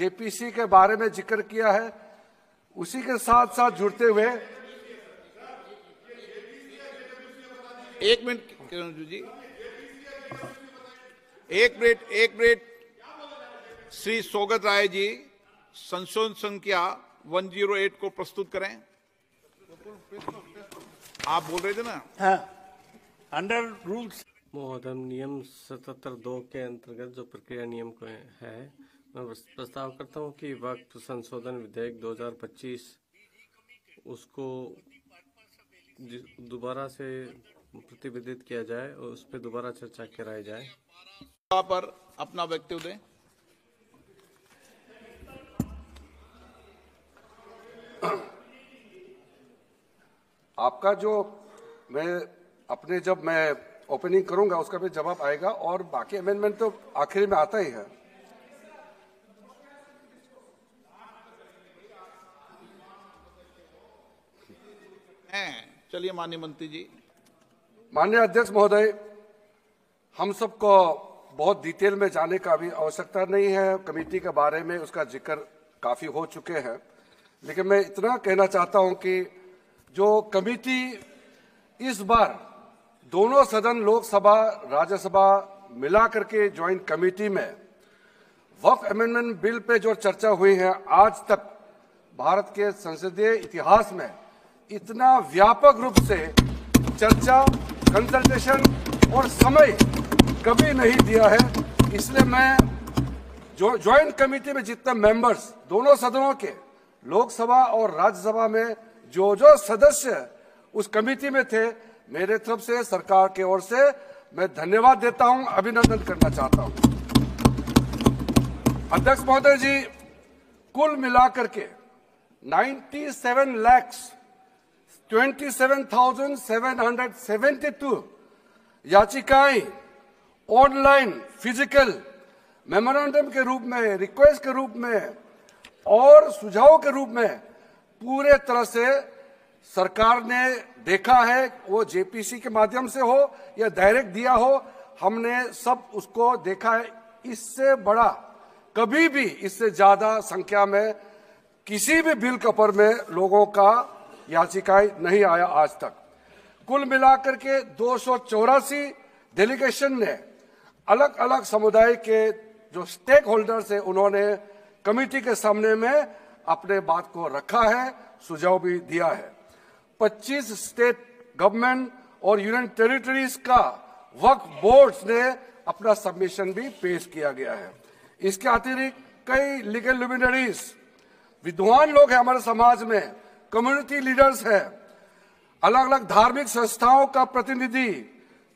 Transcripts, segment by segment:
JPC के बारे में जिक्र किया है, उसी के साथ साथ जुड़ते हुए एक मिनट किरण जी, एक मिनट श्री सौगत राय जी संशोधन संख्या 108 को प्रस्तुत करें। आप बोल रहे थे ना? हाँ, अंडर रूल्स महोदय, नियम 77(2) के अंतर्गत जो प्रक्रिया नियम को है, मैं प्रस्ताव करता हूं कि वक्फ संशोधन विधेयक 2025 उसको दोबारा से प्रतिवेदित किया जाए और उस पर दोबारा चर्चा कराई जाए। पर अपना वक्तव्य दें। आपका जो जब मैं ओपनिंग करूंगा उसका भी जवाब आएगा, और बाकी अमेंडमेंट तो आखिरी में आता ही है। चलिए माननीय मंत्री जी। माननीय अध्यक्ष महोदय, हम सबको बहुत डिटेल में जाने का भी आवश्यकता नहीं है। कमेटी के बारे में उसका जिक्र काफी हो चुके हैं, लेकिन मैं इतना कहना चाहता हूं कि जो कमेटी इस बार दोनों सदन लोकसभा राज्यसभा मिला करके ज्वाइंट कमेटी में वक्फ अमेंडमेंट बिल पे जो चर्चा हुई है, आज तक भारत के संसदीय इतिहास में इतना व्यापक रूप से चर्चा, कंसल्टेशन और समय कभी नहीं दिया है। इसलिए मैं जो ज्वाइंट कमेटी में जितने मेंबर्स दोनों सदनों के लोकसभा और राज्यसभा में जो सदस्य उस कमेटी में थे, मेरे तरफ से सरकार की ओर से मैं धन्यवाद देता हूं, अभिनंदन करना चाहता हूं। अध्यक्ष महोदय जी, कुल मिलाकर के 97,27,772 याचिकाएं ऑनलाइन, फिजिकल, मेमोरेंडम के रूप में, रिक्वेस्ट के रूप में और सुझाव के रूप में पूरे तरह से सरकार ने देखा है। वो जेपीसी के माध्यम से हो या डायरेक्ट दिया हो, हमने सब उसको देखा है। इससे बड़ा कभी भी, इससे ज्यादा संख्या में किसी भी बिल के ऊपर में लोगों का याचिकाएं नहीं आया आज तक। कुल मिलाकर के 284 डेलीगेशन ने अलग अलग समुदाय के जो स्टेक होल्डर्स है, उन्होंने कमेटी के सामने में अपने बात को रखा है, सुझाव भी दिया है। 25 स्टेट गवर्नमेंट और यूनियन टेरिटरीज का वक्फ बोर्ड्स ने अपना सबमिशन भी पेश किया गया है। इसके अतिरिक्त कई लीगल लुमिनरीज, विद्वान लोग हैं हमारे समाज में, कम्युनिटी लीडर्स हैं, अलग अलग धार्मिक संस्थाओं का प्रतिनिधि,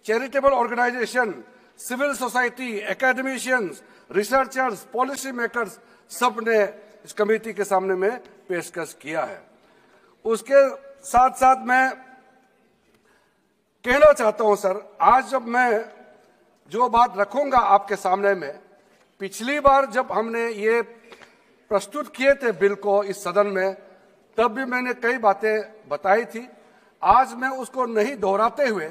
charitable organisation, civil society, academicians, researchers, policy makers, सब ने इस कमेटी के सामने में पेशकश किया है। उसके साथ साथ मैं कहना चाहता हूं सर, आज जब मैं जो बात रखूंगा आपके सामने में, पिछली बार जब हमने ये प्रस्तुत किए थे बिल को इस सदन में, तब भी मैंने कई बातें बताई थी। आज मैं उसको नहीं दोहराते हुए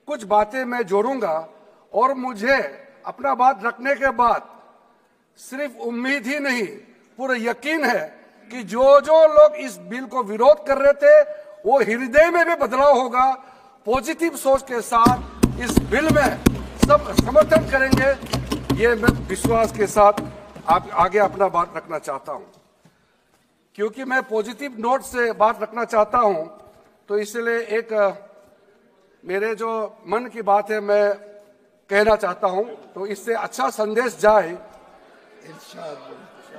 कुछ बातें मैं जोड़ूंगा, और मुझे अपना बात रखने के बाद सिर्फ उम्मीद ही नहीं, पूरा यकीन है कि जो लोग इस बिल को विरोध कर रहे थे, वो हृदय में भी बदलाव होगा। पॉजिटिव सोच के साथ इस बिल में सब समर्थन करेंगे, ये मैं विश्वास के साथ आप आगे अपना बात रखना चाहता हूं। क्योंकि मैं पॉजिटिव नोट से बात रखना चाहता हूं, तो इसलिए एक मेरे जो मन की बात है मैं कहना चाहता हूं, तो इससे अच्छा संदेश जाए।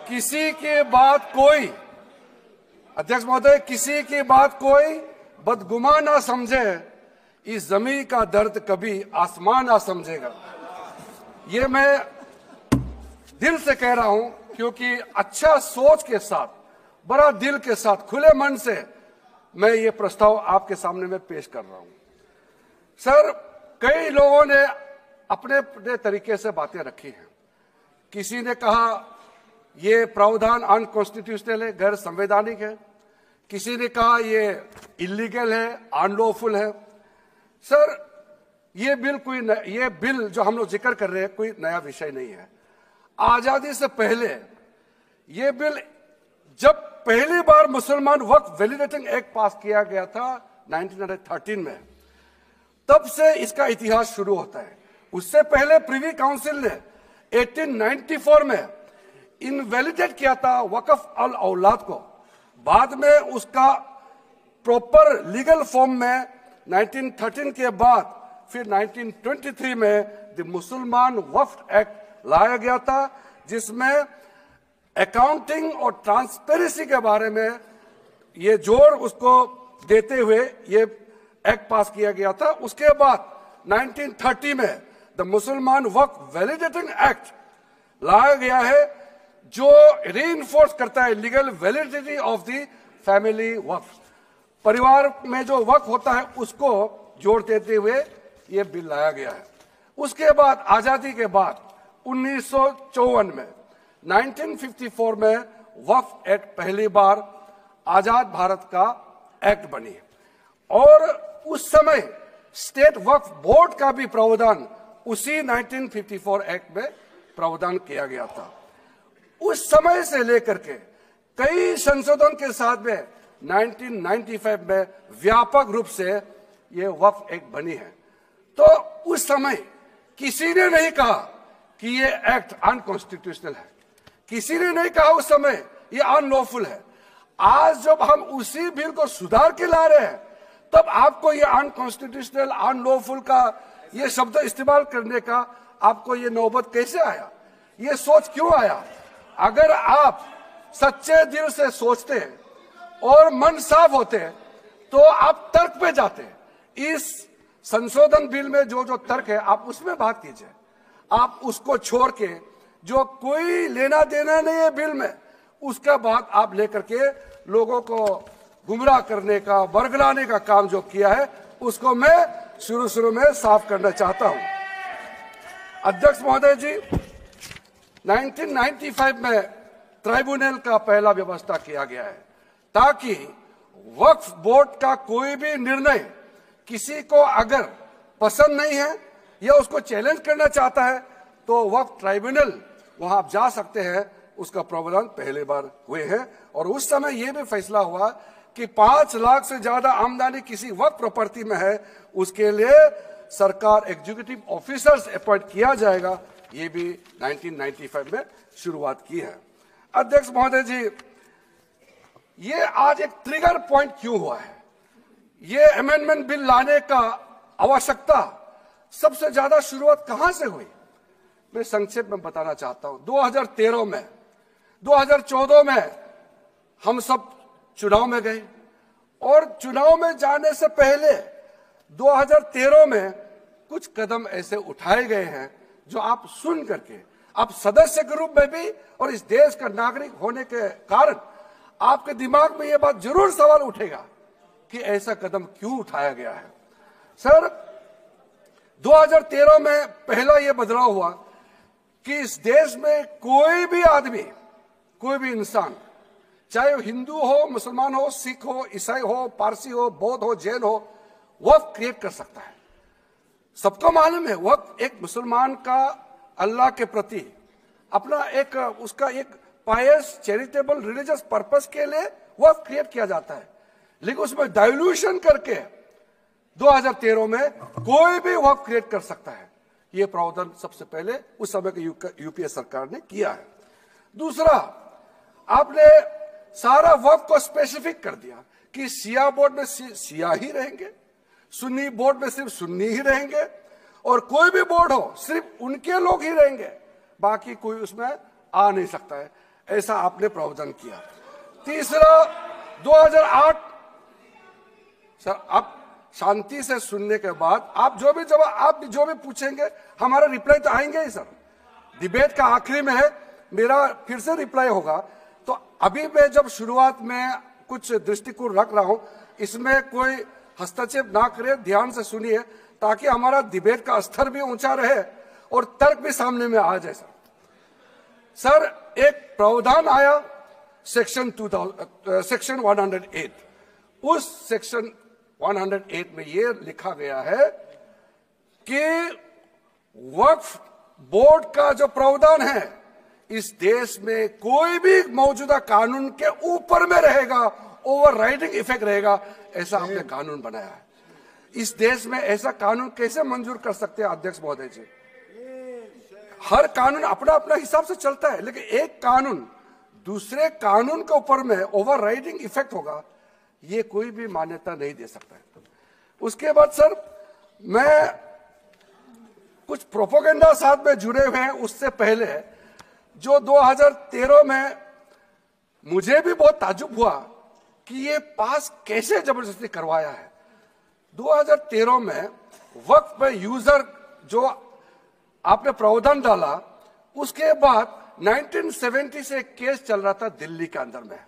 किसी की बात कोई, अध्यक्ष महोदय, किसी की बात कोई बदगुमा ना समझे, इस जमीन का दर्द कभी आसमान ना समझेगा। ये मैं दिल से कह रहा हूं, क्योंकि अच्छा सोच के साथ, बड़ा दिल के साथ, खुले मन से मैं ये प्रस्ताव आपके सामने में पेश कर रहा हूं। सर, कई लोगों ने अपने अपने तरीके से बातें रखी हैं। किसी ने कहा ये प्रावधान अनकॉन्स्टिट्यूशनल है, गैर संवैधानिक है। किसी ने कहा ये इलीगल है, अनलॉफुल है। सर, ये बिल जो हम लोग जिक्र कर रहे हैं, कोई नया विषय नहीं है। आजादी से पहले ये बिल जब पहली बार मुसलमान वक्फ वैलिडेटिंग एक्ट पास किया गया था 1913 में, तब से इसका इतिहास शुरू होता है। उससे पहले प्रिवी काउंसिल ने 1894 में इनवैलिडेट किया था वक्फ अल औलाद को। बाद में उसका प्रॉपर लीगल फॉर्म में 1913 के बाद फिर 1923 में द मुसलमान वक्फ एक्ट लाया गया था, जिसमें अकाउंटिंग और ट्रांसपेरेंसी के बारे में ये जोर उसको देते हुए ये एक्ट पास किया गया था। उसके बाद 1930 में द मुसलमान वक्फ वैलिडेटिंग एक्ट लाया गया है, जो रीइंफोर्स करता है legal validity of the family waqf. परिवार में जो वक्फ होता है उसको जोड़ देते हुए ये बिल लाया गया है। उसके बाद आजादी के बाद 1954 में 1954 में वक्फ एक्ट पहली बार आजाद भारत का एक्ट बनी और उस समय स्टेट वक्फ बोर्ड का भी प्रावधान उसी 1954 एक्ट में प्रावधान किया गया था। उस समय से लेकर के कई संशोधन के साथ में 1995 में व्यापक रूप से ये वक्फ एक्ट बनी है। तो उस समय किसी ने नहीं कहा कि ये एक्ट अनकॉन्स्टिट्यूशनल है, किसी ने नहीं कहा उस समय ये अनलॉफुल है। आज जब हम उसी बिल को सुधार के ला रहे हैं, तब आपको ये अनकॉन्स्टिट्यूशनल अनलॉफुल का ये शब्द इस्तेमाल करने का आपको ये नौबत कैसे आया, ये सोच क्यों आया? अगर आप सच्चे दिल से सोचते और मन साफ होते तो आप तर्क पे जाते। इस संशोधन बिल में जो जो तर्क है आप उसमें बात कीजिए, आप उसको छोड़ के जो कोई लेना देना नहीं है बिल में, उसका बात आप लेकर के लोगों को गुमराह करने का, बरगलाने का काम जो किया है, उसको मैं शुरू में साफ करना चाहता हूं। अध्यक्ष महोदय जी, 1995 में ट्राइब्यूनल का पहला व्यवस्था किया गया है ताकि वक्फ बोर्ड का कोई भी निर्णय किसी को अगर पसंद नहीं है या उसको चैलेंज करना चाहता है तो वक्फ ट्राइब्यूनल वहां आप जा सकते हैं। उसका प्रावधान पहली बार हुए हैं और उस समय यह भी फैसला हुआ कि 5 लाख से ज्यादा आमदनी किसी वक्फ प्रॉपर्टी में है, उसके लिए सरकार एग्जीक्यूटिव ऑफिसर्स अपॉइंट किया जाएगा। ये भी 1995 में शुरुआत की है। अध्यक्ष महोदय जी, ये आज एक ट्रिगर पॉइंट क्यों हुआ है? ये अमेंडमेंट बिल लाने का आवश्यकता सबसे ज्यादा शुरुआत कहां से हुई? मैं संक्षेप में बताना चाहता हूं। 2013 में, 2014 में हम सब चुनाव में गए और चुनाव में जाने से पहले 2013 में कुछ कदम ऐसे उठाए गए हैं जो आप सुन करके, आप सदस्य के रूप में भी और इस देश का नागरिक होने के कारण आपके दिमाग में यह बात जरूर सवाल उठेगा कि ऐसा कदम क्यों उठाया गया है। सर, 2013 में पहला यह बदलाव हुआ कि इस देश में कोई भी आदमी, कोई भी इंसान, चाहे वो हिंदू हो, मुसलमान हो, सिख हो, ईसाई हो, पारसी हो, बौद्ध हो, जैन हो, वक्फ क्रिएट कर सकता है। सबको मालूम है वक्फ एक मुसलमान का अल्लाह के प्रति अपना एक उसका एक पायस चैरिटेबल रिलीजियस पर्पस के लिए वक्फ क्रिएट किया जाता है, लेकिन उसमें डाइल्यूशन करके 2013 में कोई भी वक्फ क्रिएट कर सकता है। यह प्रावधान सबसे पहले उस समय की यूपीए सरकार ने किया है। दूसरा, आपने सारा वक्फ को स्पेसिफिक कर दिया कि शिया बोर्ड में शिया ही रहेंगे, सुन्नी बोर्ड में सिर्फ सुन्नी ही रहेंगे और कोई भी बोर्ड हो सिर्फ उनके लोग ही रहेंगे, बाकी कोई उसमें आ नहीं सकता है। ऐसा आपने प्रावधान किया। तीसरा, 2008, सर आप शांति से सुनने के बाद आप जो भी पूछेंगे हमारा रिप्लाई तो आएंगे ही सर। डिबेट का आखिरी में है, मेरा फिर से रिप्लाई होगा। तो अभी मैं जब शुरुआत में कुछ दृष्टिकोण रख रहा हूं, इसमें कोई हस्तक्षेप ना करे, ध्यान से सुनिए ताकि हमारा डिबेट का स्तर भी ऊंचा रहे और तर्क भी सामने में आ जाए। सर, एक प्रावधान आया सेक्शन 108। उस सेक्शन 108 में यह लिखा गया है कि वक्फ बोर्ड का जो प्रावधान है इस देश में कोई भी मौजूदा कानून के ऊपर में रहेगा, ओवर राइडिंग इफेक्ट रहेगा, ऐसा आपने कानून बनाया है। इस देश में ऐसा कानून कैसे मंजूर कर सकते हैं अध्यक्ष महोदय जी? हर कानून अपना अपना हिसाब से चलता है, लेकिन एक कानून दूसरे कानून के ऊपर में ओवर राइडिंग इफेक्ट होगा, ये कोई भी मान्यता नहीं दे सकता है। उसके बाद सर, मैं कुछ प्रोपोगेंडा साथ में जुड़े हुए हैं। उससे पहले जो 2013 में मुझे भी बहुत ताज्जुब हुआ कि ये पास कैसे जबरदस्ती करवाया है। 2013 में वक्फ पे यूजर जो आपने प्रावधान डाला, उसके बाद 1970 से एक केस चल रहा था दिल्ली के अंदर में।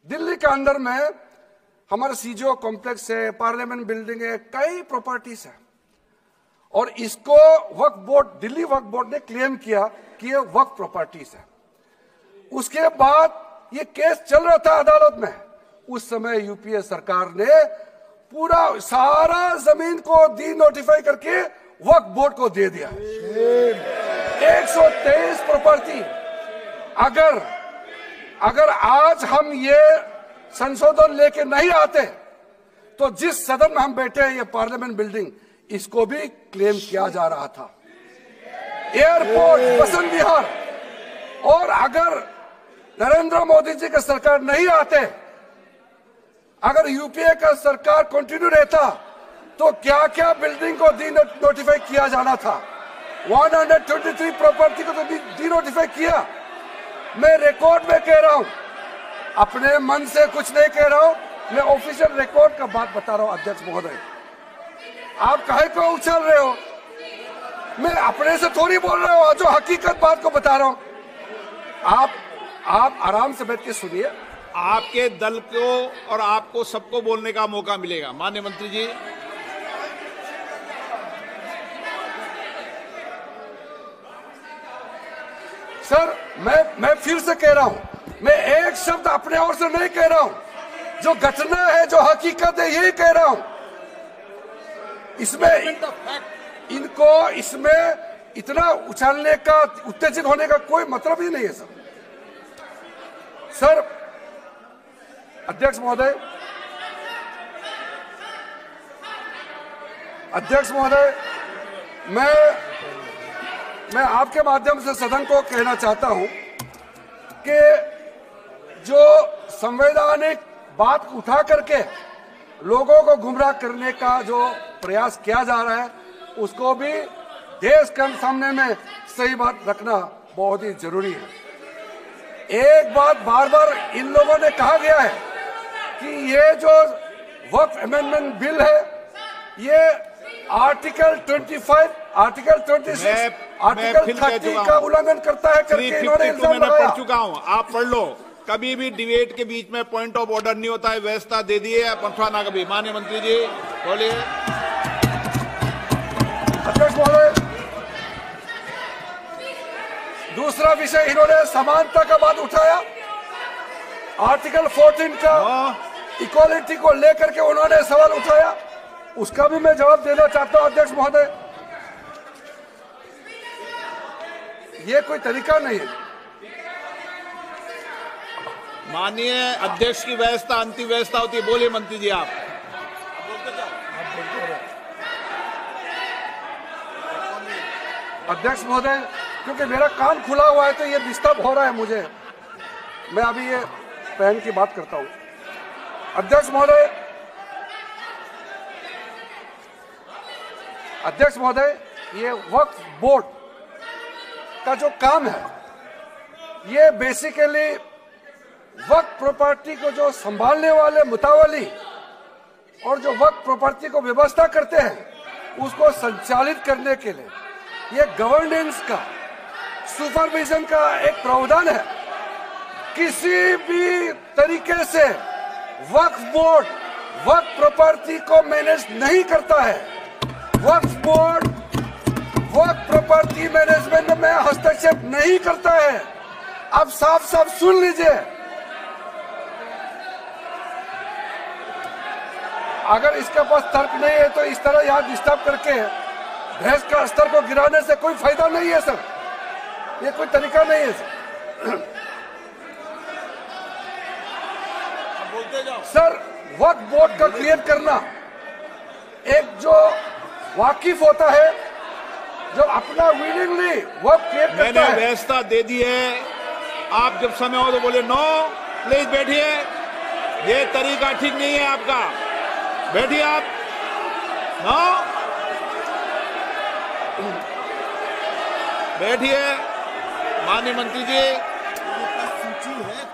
दिल्ली के अंदर में हमारा सीजीओ कॉम्प्लेक्स है, पार्लियामेंट बिल्डिंग है, कई प्रॉपर्टीज है, और इसको वक्फ बोर्ड, दिल्ली वक्फ बोर्ड ने क्लेम किया कि ये वक्फ प्रॉपर्टीज है। उसके बाद ये केस चल रहा था अदालत में। उस समय यूपीए सरकार ने पूरा सारा जमीन को डी नोटिफाई करके वक्फ बोर्ड को दे दिया। 123 प्रॉपर्टी। अगर आज हम ये संशोधन लेके नहीं आते तो जिस सदन में हम बैठे हैं, ये पार्लियामेंट बिल्डिंग, इसको भी क्लेम किया जा रहा था। एयरपोर्ट, बसंत विहार, और अगर नरेंद्र मोदी जी का सरकार नहीं आते, अगर यूपीए का सरकार कंटिन्यू रहता, तो क्या क्या बिल्डिंग को डी नोटिफाई किया जाना था। 123 प्रॉपर्टी को तो डी नोटिफाई किया। मैं रिकॉर्ड में कह रहा हूं, अपने मन से कुछ नहीं कह रहा हूं, मैं ऑफिशियल रिकॉर्ड का बात बता रहा हूं। अध्यक्ष महोदय, आप काहे को उछल रहे हो? मैं अपने से थोड़ी बोल रहा हूं, जो हकीकत बात को बता रहा हूं। आप आराम से बैठ के सुनिए। आपके दल को और आपको सबको बोलने का मौका मिलेगा। माननीय मंत्री जी, सर, मैं फिर से कह रहा हूं, मैं एक शब्द अपने ओर से नहीं कह रहा हूं। जो घटना है, जो हकीकत है, यही कह रहा हूं। इनको इसमें इतना उछालने का, उत्तेजित होने का कोई मतलब ही नहीं है सर। अध्यक्ष महोदय, मैं आपके माध्यम से सदन को कहना चाहता हूं कि जो संवैधानिक बात उठा करके लोगों को गुमराह करने का जो प्रयास किया जा रहा है, उसको भी देश के सामने में सही बात रखना बहुत ही जरूरी है। एक बात बार बार इन लोगों ने कहा गया है कि ये जो वक्फ अमेंडमेंट बिल है, ये आर्टिकल 25, आर्टिकल 26, आर्टिकल 30 का उल्लंघन करता है करके इन्होंने इल्जाम लगाया। पढ़ चुका हूं, आप पढ़ लो। कभी भी डिबेट के बीच में पॉइंट ऑफ ऑर्डर नहीं होता है। व्यवस्था दे दिए आप ना कभी। माननीय मंत्री जी बोलिए। अध्यक्ष महोदय, दूसरा विषय इन्होंने समानता का बात उठाया। आर्टिकल 14 का इक्वालिटी को लेकर के उन्होंने सवाल उठाया, उसका भी मैं जवाब देना चाहता हूं। अध्यक्ष महोदय, ये कोई तरीका नहीं है। माननीय अध्यक्ष की व्यवस्था अंतिम व्यवस्था होती है। बोलिए मंत्री जी आप। अध्यक्ष महोदय, क्योंकि मेरा कान खुला हुआ है तो ये डिस्टर्ब हो रहा है मुझे। मैं अभी ये पहन की बात करता हूं। अध्यक्ष महोदय, ये वक्फ बोर्ड का जो काम है, ये बेसिकली वक्फ प्रॉपर्टी को जो संभालने वाले मुतावली और जो वक्फ प्रॉपर्टी को व्यवस्था करते हैं, उसको संचालित करने के लिए ये गवर्नेंस का, सुपरविजन का एक प्रावधान है। किसी भी तरीके से वक्फ बोर्ड वक्फ प्रॉपर्टी को मैनेज नहीं करता है। वक्फ बोर्ड वक्फ प्रॉपर्टी मैनेजमेंट में हस्तक्षेप नहीं करता है। अब साफ साफ सुन लीजिए, अगर इसके पास तर्क नहीं है तो इस तरह यहां डिस्टर्ब करके बहस का स्तर को गिराने से कोई फायदा नहीं है सर। ये कोई तरीका नहीं है सर। सर वक्फ बोर्ड का क्रिएट करना, एक जो वाकिफ होता है, जो अपना विलिंगली वक्फ क्रिएट करता मैंने है। व्यवस्था दे दी है, आप जब समय हो तो बोले नो, प्लीज बैठिए, ये तरीका ठीक नहीं है आपका, बैठिए आप। नो, बैठिए माननीय मंत्री जी। सूची है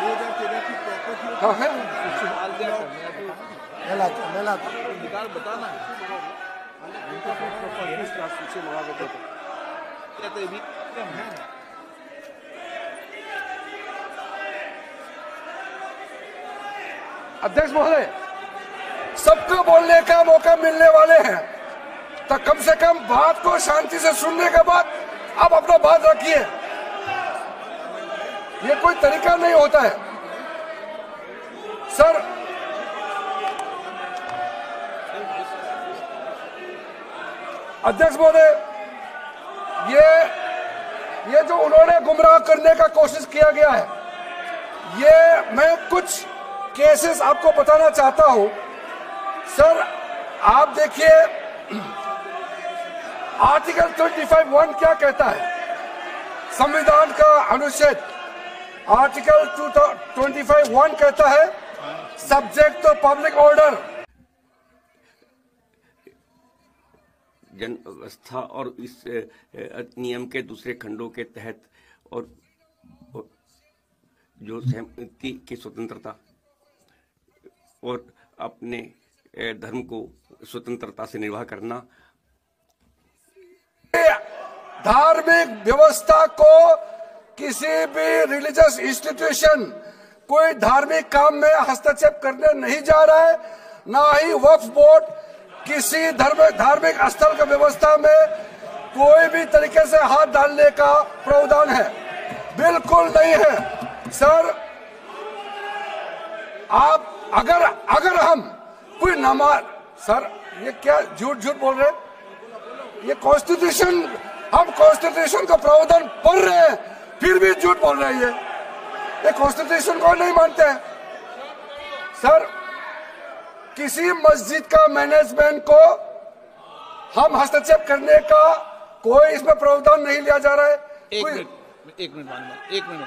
2013 की प्रॉपर्टी। हाँ है, मैं लाता निकाल बताना अध्यक्ष महोदय, सबको बोलने का मौका मिलने वाले हैं, तो कम से कम बात को शांति से सुनने के बाद आप अपना बात रखिए। ये कोई तरीका नहीं होता है सर। अध्यक्ष महोदय, ये जो उन्होंने गुमराह करने का कोशिश किया गया है, ये मैं कुछ केसेस आपको बताना चाहता हूं सर। आप देखिए आर्टिकल 25(1) क्या कहता है, संविधान का अनुच्छेद आर्टिकल 25(1) कहता है सब्जेक्ट टू पब्लिक ऑर्डर। जन व्यवस्था और इस नियम के दूसरे खंडों के तहत और जो सहमति की स्वतंत्रता और अपने धर्म को स्वतंत्रता से निर्वाह करना, धार्मिक व्यवस्था को किसी भी रिलीजियस इंस्टीट्यूशन कोई धार्मिक काम में हस्तक्षेप करने नहीं जा रहा है, ना ही वक्फ बोर्ड किसी धार्मिक स्थल की व्यवस्था में कोई भी तरीके से हाथ डालने का प्रावधान है, बिल्कुल नहीं है सर। आप अगर हम कोई नमाज, सर ये क्या झूठ बोल रहे हैं, ये कॉन्स्टिट्यूशन, हम कॉन्स्टिट्यूशन का प्रावधान पढ़ रहे हैं फिर भी झूठ बोल रहे हैं, ये कॉन्स्टिट्यूशन को नहीं मानते हैं सर। किसी मस्जिद का मैनेजमेंट को हम हस्तक्षेप करने का कोई इसमें प्रावधान नहीं लिया जा रहा है। एक मिनट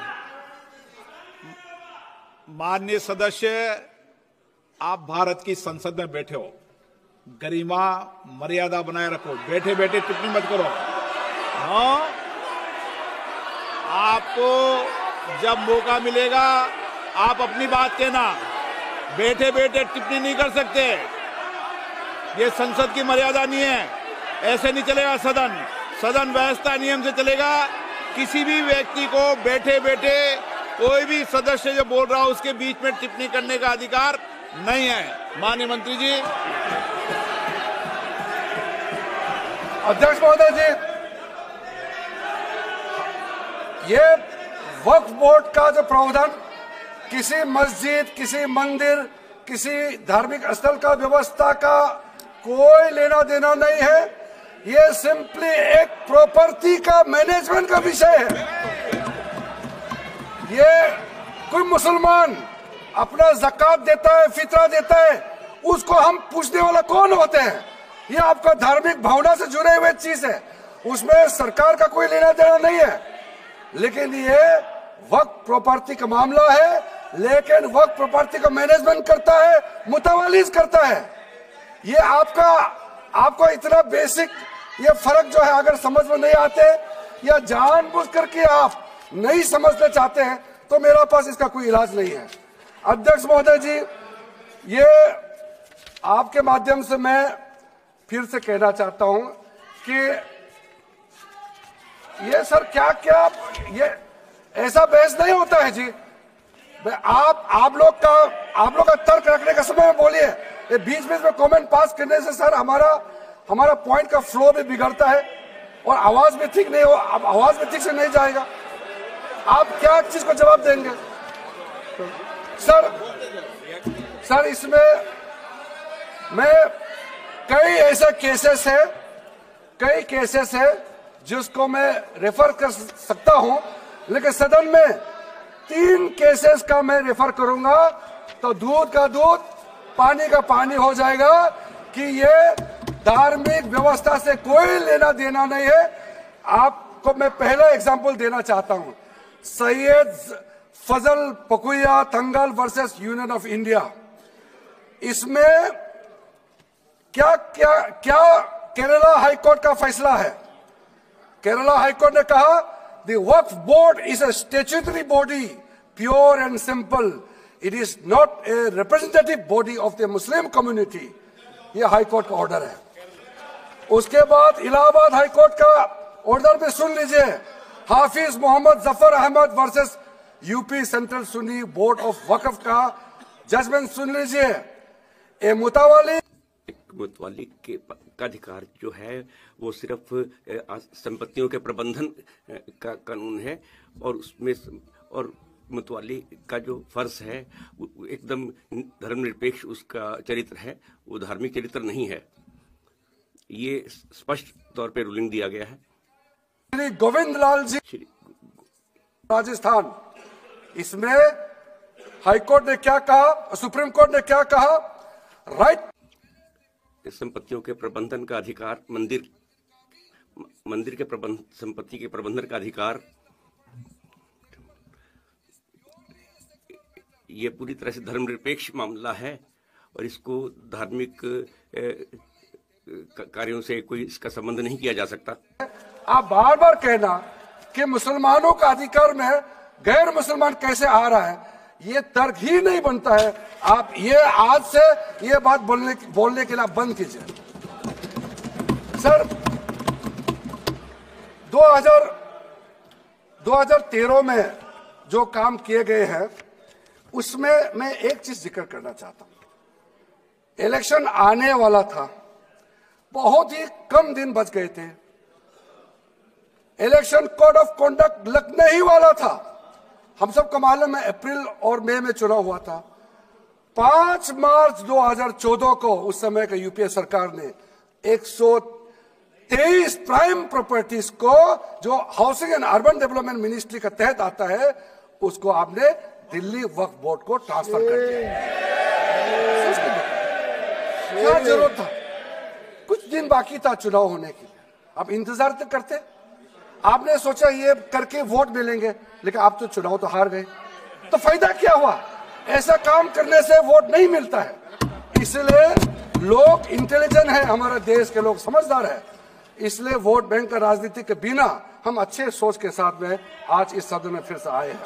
माननीय सदस्य, आप भारत की संसद में बैठे हो, गरिमा मर्यादा बनाए रखो, बैठे बैठे टिप्पणी मत करो। हाँ, आपको जब मौका मिलेगा आप अपनी बात कहना, बैठे बैठे टिप्पणी नहीं कर सकते, ये संसद की मर्यादा नहीं है, ऐसे नहीं चलेगा सदन। सदन व्यवस्था नियम से चलेगा। किसी भी व्यक्ति को बैठे बैठे कोई भी सदस्य जो बोल रहा हो उसके बीच में टिप्पणी करने का अधिकार नहीं है। माननीय मंत्री जी। अध्यक्ष महोदय जी, ये वक्फ बोर्ड का जो प्रावधान किसी मस्जिद, किसी मंदिर, किसी धार्मिक स्थल का व्यवस्था का कोई लेना देना नहीं है, ये सिंपली एक प्रॉपर्टी का मैनेजमेंट का विषय है। ये कोई मुसलमान अपना ज़कात देता है, फितरा देता है, उसको हम पूछने वाला कौन होते हैं? ये आपका धार्मिक भावना से जुड़े हुए चीज है, उसमें सरकार का कोई लेना देना नहीं है। लेकिन ये वक्फ प्रॉपर्टी का मामला है, लेकिन वक्फ प्रॉपर्टी का मैनेजमेंट करता है, मुतवल्लिज करता है। ये आपको इतना बेसिक ये फर्क जो है अगर समझ में नहीं आते या जानबूझ करके आप नहीं समझना चाहते हैं तो मेरा पास इसका कोई इलाज नहीं है। अध्यक्ष महोदय जी, ये आपके माध्यम से मैं फिर से कहना चाहता हूं कि ये सर क्या ये ऐसा बहस नहीं होता है जी। आप लोग का तर्क रखने का समय में बोलिए, ये बीच में कमेंट पास करने से सर हमारा पॉइंट का फ्लो भी बिगड़ता है और आवाज भी ठीक नहीं हो, अब आवाज भी ठीक से नहीं जाएगा। आप क्या चीज को जवाब देंगे सर? इसमें मैं कई ऐसे केसेस है जिसको मैं रेफर कर सकता हूं लेकिन सदन में 3 केसेस का मैं रेफर करूंगा तो दूध का दूध पानी का पानी हो जाएगा कि ये धार्मिक व्यवस्था से कोई लेना देना नहीं है। आपको मैं पहला एग्जांपल देना चाहता हूं, सैयद फजल पकुया Thangal versus union of India. इसमें क्या क्या क्या केरला हाईकोर्ट का फैसला है। केरला हाईकोर्ट ने कहा the Waqf board is a statutory body, pure and simple, it is not a representative body of the Muslim community. यह हाईकोर्ट का ऑर्डर है। उसके बाद इलाहाबाद हाईकोर्ट का ऑर्डर भी सुन लीजिए, Hafiz Mohammad Zafar Ahmad versus UP central Sunni board of Waqf का जजमेंट सुन लीजिए। ए मुतावाली का अधिकार जो है वो सिर्फ संपत्तियों के प्रबंधन का कानून है, और उसमें और मुतवाली का जो फर्ज है वो एकदम धर्मनिरपेक्ष उसका चरित्र है, वो धार्मिक चरित्र नहीं है। ये स्पष्ट तौर पे रूलिंग दिया गया है। श्री गोविंद लाल जी राजस्थान, इसमें हाईकोर्ट ने क्या कहा, सुप्रीम कोर्ट ने क्या कहा, राइट संपत्तियों के प्रबंधन का अधिकार, मंदिर के संपत्ति के प्रबंधन का अधिकार, ये पूरी तरह से धर्मनिरपेक्ष मामला है और इसको धार्मिक कार्यों से कोई इसका संबंध नहीं किया जा सकता। आप बार बार कहना कि मुसलमानों का अधिकार में गैर मुसलमान कैसे आ रहा है, ये तर्क ही नहीं बनता है। आप ये आज से ये बात बोलने के लिए बंद कीजिए। सर 2013 में जो काम किए गए हैं उसमें मैं एक चीज जिक्र करना चाहता हूं। इलेक्शन आने वाला था, बहुत ही कम दिन बच गए थे, इलेक्शन कोड ऑफ कॉन्डक्ट लगने ही वाला था। हम सबको मालूम है अप्रैल और मई में चुनाव हुआ था। 5 मार्च 2014 को उस समय का यूपीए सरकार ने 123 प्राइम प्रॉपर्टीज को जो housing and urban development ministry का तहत आता है उसको आपने दिल्ली वक्फ बोर्ड को ट्रांसफर कर दिया। क्या जरूरत था? कुछ दिन बाकी था चुनाव होने के लिए, आप इंतजार तो करते। आपने सोचा ये करके वोट मिलेंगे, लेकिन आप तो चुनाव तो हार गए, तो फायदा क्या हुआ? ऐसा काम करने से वोट नहीं मिलता है। इसलिए लोग इंटेलिजेंट है, हमारे देश के लोग समझदार है, इसलिए वोट बैंक का राजनीति के बिना हम अच्छे सोच के साथ में आज इस सदन में फिर से आए हैं।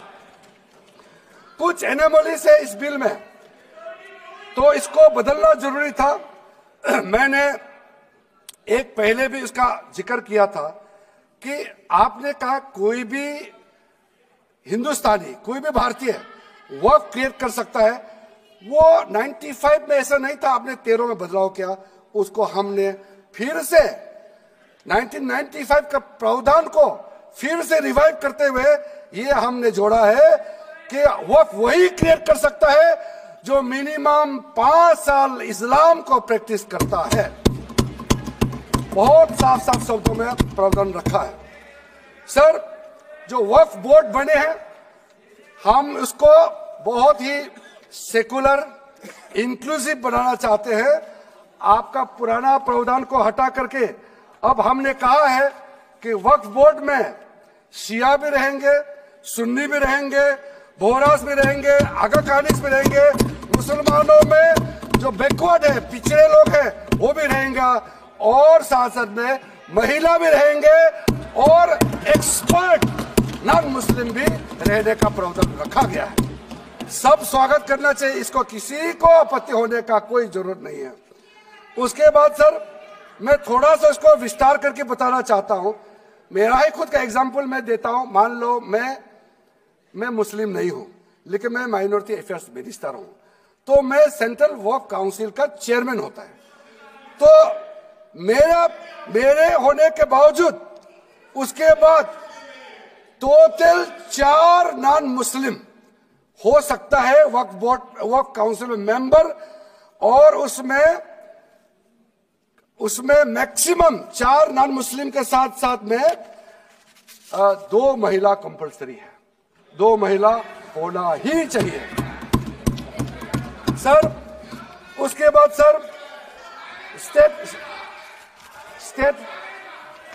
कुछ एनोमलीज है इस बिल में, तो इसको बदलना जरूरी था। मैंने एक पहले भी इसका जिक्र किया था कि आपने कहा कोई भी हिंदुस्तानी, कोई भी भारतीय वक्फ क्रिएट कर सकता है। वो 95 में ऐसा नहीं था, आपने 13 में बदलाव किया, उसको हमने फिर से 1995 का प्रावधान को फिर से रिवाइव करते हुए ये हमने जोड़ा है कि वक्फ वही क्रिएट कर सकता है जो मिनिमम 5 साल इस्लाम को प्रैक्टिस करता है। बहुत साफ साफ शब्दों में प्रावधान रखा है। सर, जो वक्फ बोर्ड बने हैं हम उसको बहुत ही सेकुलर, इंक्लूसिव बनाना चाहते हैं। आपका पुराना प्रावधान को हटा करके अब हमने कहा है कि वक्फ बोर्ड में शिया भी रहेंगे, सुन्नी भी रहेंगे, बोहरास भी रहेंगे, आगा कानिस भी रहेंगे, मुसलमानों में जो बैकवर्ड है, पिछड़े लोग हैं वो भी रहेंगे, और साथ साथ में महिला भी रहेंगे और एक्सपर्ट नॉन मुस्लिम भी रहने का प्रावधान रखा गया है। सब स्वागत करना चाहिए, इसको किसी को आपत्ति होने का कोई जरूरत नहीं है। उसके बाद सर मैं थोड़ा सा इसको विस्तार करके बताना चाहता हूं। मेरा ही खुद का एग्जाम्पल मैं देता हूं। मान लो मैं मुस्लिम नहीं हूं, लेकिन मैं माइनॉरिटी अफेयर्स मिनिस्टर हूं, तो मैं सेंट्रल वक्फ काउंसिल का चेयरमैन होता है। तो मेरे होने के बावजूद उसके बाद टोटल 4 नॉन मुस्लिम हो सकता है वक्फ बोर्ड, वक्फ काउंसिल में मेंबर, और उसमें मैक्सिमम 4 नॉन मुस्लिम के साथ साथ में 2 महिला कंपलसरी है, 2 महिला होना ही चाहिए सर। उसके बाद सर स्टेट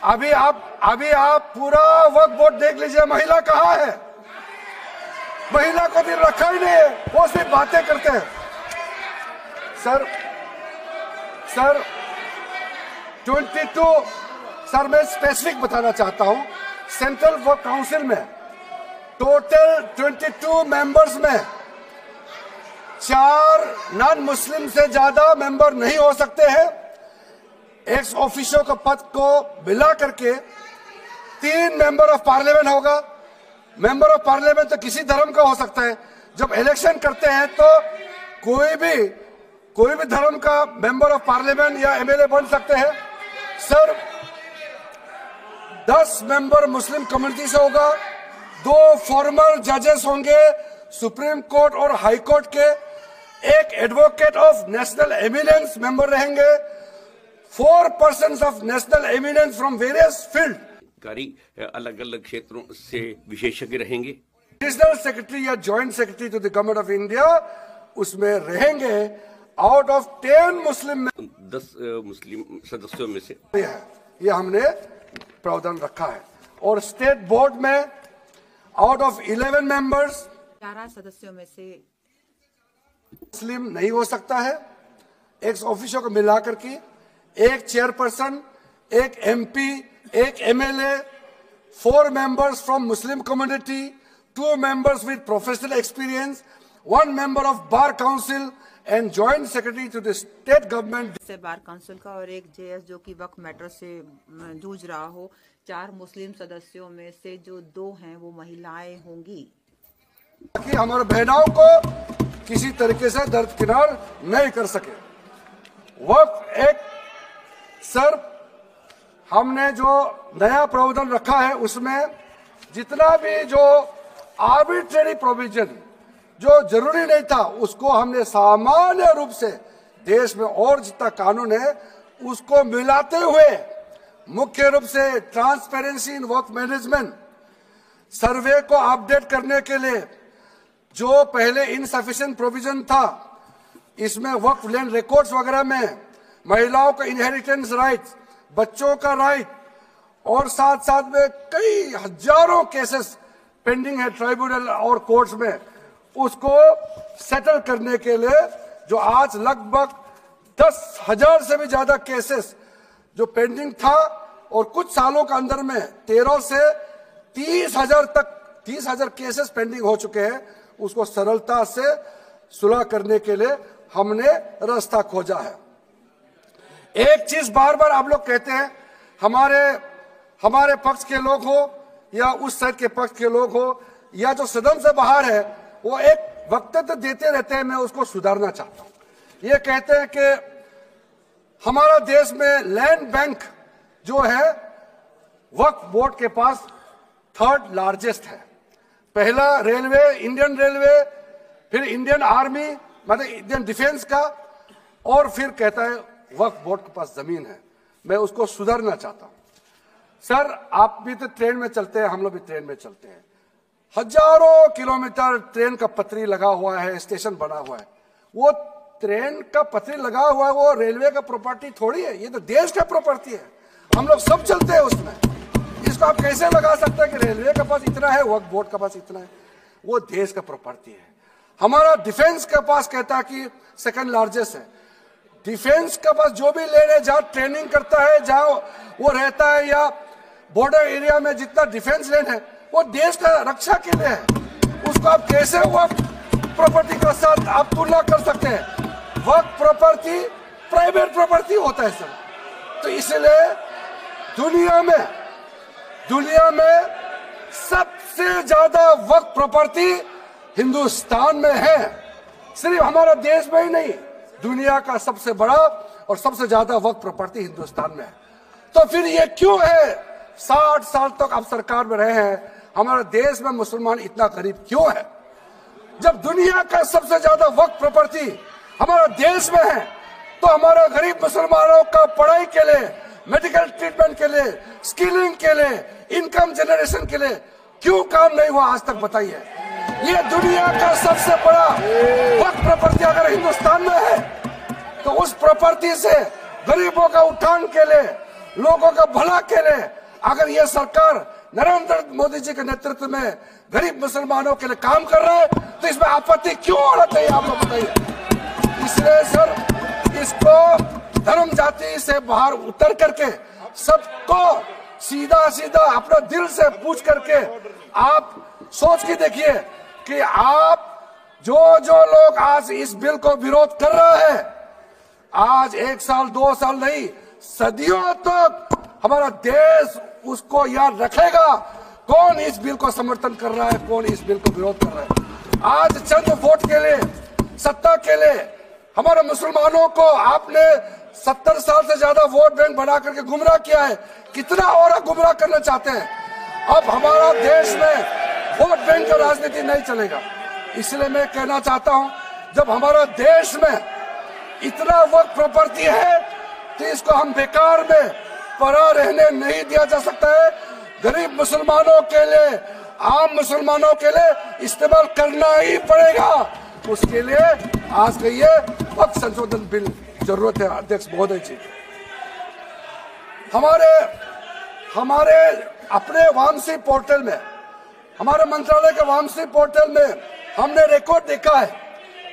अभी आप पूरा वक्फ बोर्ड देख लीजिए, महिला कहाँ है? महिला को भी रखा ही नहीं है, वो सिर्फ बातें करते हैं सर। 22 सर मैं स्पेसिफिक बताना चाहता हूं, सेंट्रल वर्क काउंसिल में टोटल 22 मेंबर्स में 4 नॉन मुस्लिम से ज्यादा मेंबर नहीं हो सकते हैं। एक्स ऑफिशियो के पद को मिला करके 3 मेंबर ऑफ पार्लियामेंट होगा। मेंबर ऑफ पार्लियामेंट तो किसी धर्म का हो सकता है। जब इलेक्शन करते हैं तो कोई भी धर्म का मेंबर ऑफ पार्लियामेंट या एमएलए बन सकते हैं सर। 10 मेंबर मुस्लिम कम्युनिटी से होगा, 2 फॉर्मर जजेस होंगे सुप्रीम कोर्ट और हाई कोर्ट के, 1 advocate of national eminence member रहेंगे, 4 persons of national eminence from various field, अलग अलग क्षेत्रों से विशेषज्ञ रहेंगे। एडिशनल सेक्रेटरी या joint secretary to the government of India उसमें रहेंगे। आउट ऑफ 10 मुस्लिम में 10 मुस्लिम सदस्यों में से ये हमने प्रावधान रखा है। और स्टेट बोर्ड में आउट ऑफ 11 मेंबर्स 11 सदस्यों में से मुस्लिम नहीं हो सकता है। एक्स ऑफिसर को मिलाकर के 1 chairperson, 1 MP, 1 MLA, 4 members from Muslim community, 2 members with professional experience, 1 member of bar council and joint secretary to the state government से बार काउंसिल का, और 1 जेएस जो कि वक्फ मैटर से जूझ रहा हो। 4 मुस्लिम सदस्यों में से जो 2 हैं वो महिलाएं होंगी, ताकि हमारे बहनों को किसी तरीके से दरकिनार नहीं कर सके। वक्फ एक सर हमने जो नया प्रावधान रखा है उसमें जितना भी जो आर्बिट्रेरी प्रोविजन जो जरूरी नहीं था उसको हमने सामान्य रूप से देश में और जितना कानून है उसको मिलाते हुए मुख्य रूप से ट्रांसपेरेंसी इन वक्फ मैनेजमेंट, सर्वे को अपडेट करने के लिए जो पहले इनसफिशिएंट प्रोविजन था, इसमें वक्फ लैंड रिकॉर्ड्स वगैरह में महिलाओं का इनहेरिटेंस राइट्स, बच्चों का राइट, और साथ साथ में कई हजारों केसेस पेंडिंग है ट्राइब्यूनल और कोर्ट्स में, उसको सेटल करने के लिए जो आज लगभग 10,000 से भी ज्यादा केसेस जो पेंडिंग था और कुछ सालों के अंदर में 13 से 30,000 तक 30,000 केसेस पेंडिंग हो चुके हैं, उसको सरलता से सुलह करने के लिए हमने रास्ता खोजा है। एक चीज बार बार आप लोग कहते हैं, हमारे पक्ष के लोग हो या उस साइड के पक्ष के लोग हो या जो सदन से बाहर है, वो एक वक्तव्य देते रहते हैं, मैं उसको सुधारना चाहता हूं। ये कहते हैं कि हमारा देश में लैंड बैंक जो है वक्फ बोर्ड के पास 3rd लार्जेस्ट है। पहला रेलवे, इंडियन रेलवे, फिर इंडियन आर्मी मतलब इंडियन डिफेंस का, और फिर कहता है वक्फ बोर्ड के पास जमीन है। मैं उसको सुधारना चाहता हूं। सर आप भी तो ट्रेन में चलते हैं, हम लोग भी ट्रेन में चलते हैं, हजारों किलोमीटर ट्रेन का पटरी लगा हुआ है, स्टेशन बना हुआ है। वो ट्रेन का पटरी लगा हुआ है, वो रेलवे का प्रॉपर्टी थोड़ी है, ये तो देश का प्रॉपर्टी है। हम लोग सब चलते हैं उसमें। इसको आप कैसे लगा सकते हैं कि रेलवे के पास इतना है, वक्फ बोर्ड के पास इतना है? वो देश का प्रॉपर्टी है। हमारा डिफेंस के पास कहता है कि 2nd लार्जेस्ट है। डिफेंस के पास जो भी ले रहे, जहां ट्रेनिंग करता है, जहां वो रहता है, या बॉर्डर एरिया में जितना डिफेंस लैंड है वो देश का रक्षा के लिए है। उसको आप कैसे वक्फ प्रॉपर्टी के साथ आप तुलना कर सकते हैं? वक्फ प्रॉपर्टी प्राइवेट प्रॉपर्टी होता है सर। तो इसलिए दुनिया में सबसे ज्यादा वक्फ प्रॉपर्टी हिंदुस्तान में है। सिर्फ हमारा देश में ही नहीं, दुनिया का सबसे बड़ा और सबसे ज्यादा वक्फ प्रॉपर्टी हिंदुस्तान में है। तो फिर ये क्यों है 60 साल तक आप सरकार में रहे हैं, हमारे देश में मुसलमान इतना गरीब क्यों है? जब दुनिया का सबसे ज्यादा वक्फ प्रॉपर्टी हमारा देश में है, तो हमारे गरीब मुसलमानों का पढ़ाई के लिए, मेडिकल ट्रीटमेंट के लिए, स्किलिंग के लिए, इनकम जनरेशन के लिए क्यों काम नहीं हुआ आज तक बताइए। ये दुनिया का सबसे बड़ा वक्फ प्रॉपर्टी अगर हिंदुस्तान में है तो उस प्रॉपर्टी से गरीबों का उत्थान के लिए, लोगों का भला के लिए अगर ये सरकार नरेंद्र मोदी जी के नेतृत्व में गरीब मुसलमानों के लिए काम कर रहा है तो इसमें आपत्ति क्यों होना चाहिए, आप लोग बताइए। इसलिए सर इसको धर्म जाति से बाहर उतर करके सबको सीधा सीधा अपना दिल से पूछ करके आप सोच के देखिए कि आप जो लोग आज इस बिल को विरोध कर रहा है, आज 1 साल 2 साल नहीं सदियों तक हमारा देश उसको याद रखेगा कौन इस बिल को समर्थन कर रहा है, कौन इस बिल को विरोध कर रहा है। आज चंद वोट के लिए, सत्ता के लिए हमारे मुसलमानों को आपने 70 साल से ज्यादा वोट बैंक बना करके गुमराह किया है, कितना और गुमराह करना चाहते हैं। अब हमारा देश में वोट बैंक का राजनीति नहीं चलेगा। इसलिए मैं कहना चाहता हूं जब हमारा देश में इतना वक्त प्रॉपर्टी है तो इसको हम बेकार में पड़ा रहने नहीं दिया जा सकता है। गरीब मुसलमानों के लिए, आम मुसलमानों के लिए इस्तेमाल करना ही पड़ेगा। उसके लिए आज का ये वक्त संशोधन बिल जरूरत है। अध्यक्ष महोदय जी, हमारे अपने वामसी पोर्टल में, हमारे मंत्रालय के वामसी पोर्टल में हमने रिकॉर्ड देखा है।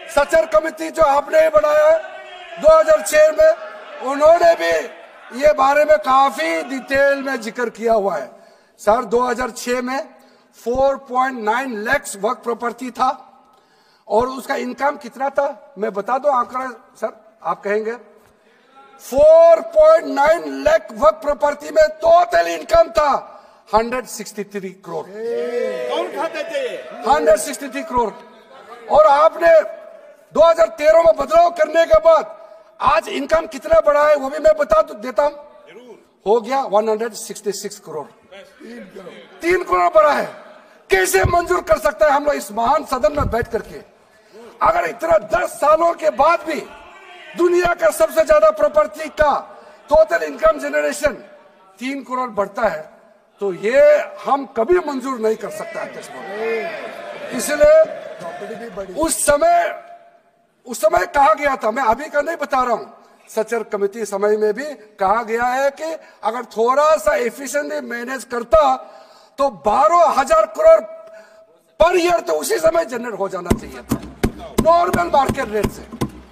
सचर कमेटी जो आपने बनाया है 2006 में, उन्होंने भी ये बारे में काफी डिटेल में जिक्र किया हुआ है। सर 2006 में 4.9 लाख वक्फ प्रॉपर्टी था और उसका इनकम कितना था मैं बता दूं आंकड़ा सर, आप कहेंगे 4.9 लाख वक्फ प्रॉपर्टी में टोटल इनकम था 163 करोड़। कौन खाते थे? 163 करोड़। और आपने 2013 में बदलाव करने के बाद आज इनकम कितना बढ़ा है वो भी मैं बता देता हूं, हो गया 166 करोड़। 3 करोड़ बढ़ा है। कैसे मंजूर कर सकता है हम लोग इस महान सदन में बैठ करके? अगर इतना 10 सालों के बाद भी दुनिया का सबसे ज्यादा प्रॉपर्टी का टोटल इनकम जनरेशन 3 करोड़ बढ़ता है तो ये हम कभी मंजूर नहीं कर सकता अध्यक्ष। इसलिए उस समय कहा गया था, मैं अभी का नहीं बता रहा हूं, सचर कमेटी समय में भी कहा गया है कि अगर थोड़ा सा एफिशिएंटली मैनेज करता तो 12,000 करोड़ पर ईयर तो उसी समय जनरेट हो जाना चाहिए था नॉर्मल मार्केट रेट से।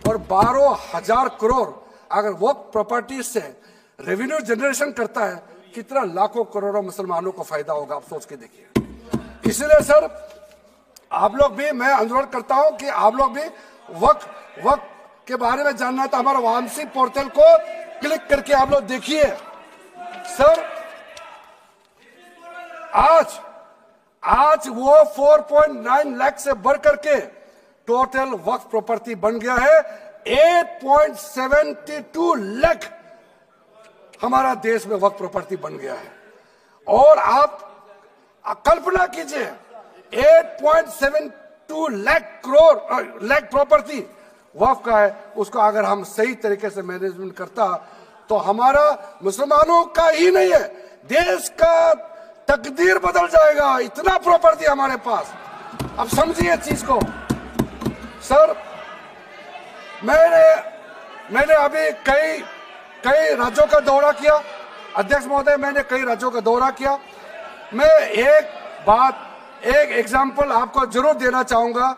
और 12,000 करोड़ अगर वो प्रॉपर्टी से रेवेन्यू जनरेशन करता है कितना लाखों करोड़ों मुसलमानों को फायदा होगा, आप सोच के देखिए। इसलिए सर आप लोग भी, मैं अनुरोध करता हूं कि आप लोग भी वक्त के बारे में जानना है तो हमारा वामसी पोर्टल को क्लिक करके आप लोग देखिए। सर आज वो 4.9 लाख से बढ़ करके टोटल वक्फ प्रॉपर्टी बन गया है 8.72 लाख। हमारा देश में वक्फ प्रॉपर्टी बन गया है। और आप कल्पना कीजिए 8.72 लाख प्रॉपर्टी वक्फ का है, उसको अगर हम सही तरीके से मैनेजमेंट करता तो हमारा मुसलमानों का ही नहीं है देश का तकदीर बदल जाएगा। इतना प्रॉपर्टी हमारे पास, अब समझिए चीज को। सर मैंने अभी कई राज्यों का दौरा किया अध्यक्ष महोदय, मैंने कई राज्यों का दौरा किया। मैं एक एग्जांपल आपको जरूर देना चाहूंगा।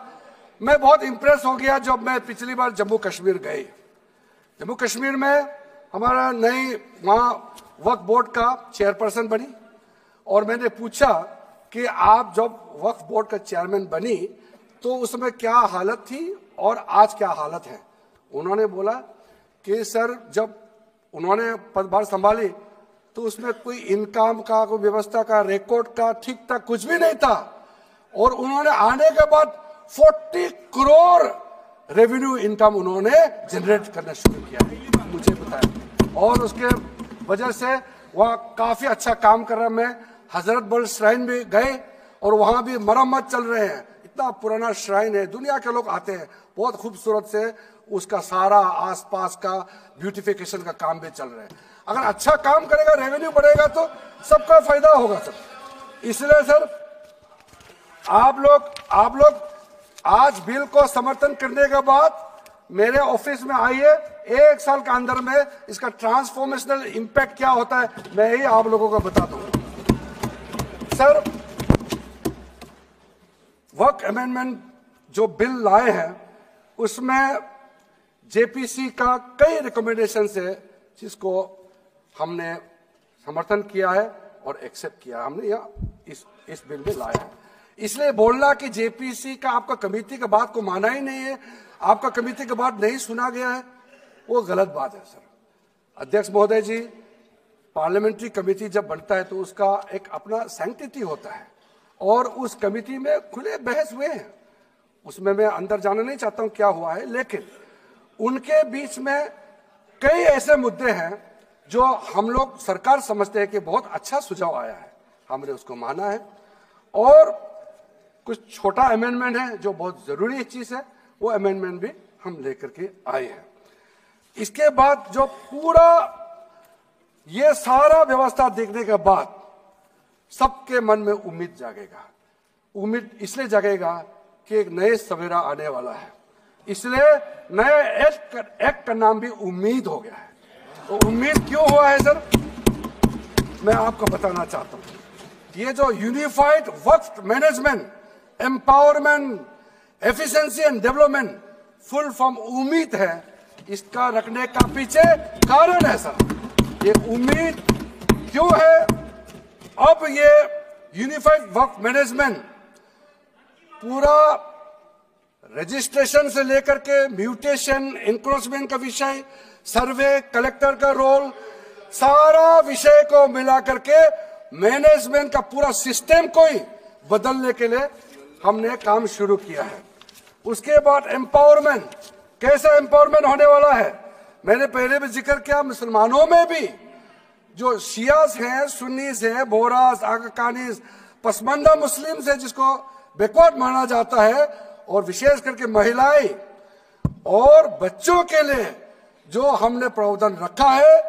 मैं बहुत इंप्रेस हो गया जब मैं पिछली बार जम्मू कश्मीर गई। जम्मू कश्मीर में हमारा नई वहाँ वक्फ बोर्ड का चेयरपर्सन बनी और मैंने पूछा कि आप जब वक्फ बोर्ड का चेयरमैन बनी तो उसमें क्या हालत थी और आज क्या हालत है। उन्होंने बोला कि सर जब उन्होंने पदभार संभाली तो उसमें कोई इनकम का, कोई व्यवस्था का, रिकॉर्ड का ठीक ठाक कुछ भी नहीं था। और उन्होंने आने के बाद 40 करोड़ रेवेन्यू इनकम उन्होंने जनरेट करना शुरू किया, मुझे बताया। और उसके वजह से वह काफी अच्छा काम कर रहा। मैं हजरत बल श्राइन भी गए और वहां भी मरम्मत चल रहे हैं। इतना पुराना श्राइन है, दुनिया के लोग आते हैं, बहुत खूबसूरत से उसका सारा आसपास का ब्यूटिफिकेशन का काम भी चल रहा है। अगर अच्छा काम करेगा, रेवेन्यू बढ़ेगा तो सबका फायदा होगा सर। इसलिए सर आप लोग आज बिल को समर्थन करने के बाद मेरे ऑफिस में आइए, 1 साल के अंदर में इसका ट्रांसफॉर्मेशनल इंपैक्ट क्या होता है मैं ही आप लोगों को बता दूंगा। सर वक्फ अमेंडमेंट जो बिल लाए हैं उसमें जेपीसी का कई रिकमेंडेशन है जिसको हमने समर्थन किया है और एक्सेप्ट किया, हमने यहाँ इस बिल में लाया है। इसलिए बोलना कि जेपीसी का आपका कमेटी की बात को माना ही नहीं है, आपका कमेटी की बात नहीं सुना गया है, वो गलत बात है सर। अध्यक्ष महोदय जी, पार्लियामेंट्री कमेटी जब बनता है तो उसका एक अपना सैंक्टिटी होता है और उस कमेटी में खुले बहस हुए हैं, उसमें मैं अंदर जाना नहीं चाहता हूं क्या हुआ है, लेकिन उनके बीच में कई ऐसे मुद्दे हैं जो हम लोग सरकार समझते हैं कि बहुत अच्छा सुझाव आया है, हमने उसको माना है। और कुछ छोटा अमेंडमेंट है जो बहुत जरूरी चीज है, वो अमेंडमेंट भी हम लेकर के आए हैं। इसके बाद जो पूरा ये सारा व्यवस्था देखने के बाद सबके मन में उम्मीद जागेगा। उम्मीद इसलिए जागेगा कि एक नए सवेरा आने वाला है, इसलिए नए एक्ट का नाम भी उम्मीद हो गया है। तो उम्मीद क्यों हुआ है सर, मैं आपको बताना चाहता हूं। ये जो unified Waqf management, empowerment, efficiency and development, full form उम्मीद है, इसका रखने का पीछे कारण है सर। ये उम्मीद क्यों है, अब ये यूनिफाइड वक्फ मैनेजमेंट पूरा रजिस्ट्रेशन से लेकर के म्यूटेशन, इंक्रोचमेंट का विषय, सर्वे, कलेक्टर का रोल, सारा विषय को मिला करके मैनेजमेंट का पूरा सिस्टम को ही बदलने के लिए हमने काम शुरू किया है। उसके बाद एम्पावरमेंट, कैसा एम्पावरमेंट होने वाला है, मैंने पहले भी जिक्र किया, मुसलमानों में भी जो शियास हैं, सुन्नीस हैं, बोहरास, आकाकानीस, पसमानदा मुस्लिम्स है जिसको बैकवर्ड माना जाता है, और विशेष करके महिलाएं और बच्चों के लिए जो हमने प्रावधान रखा है,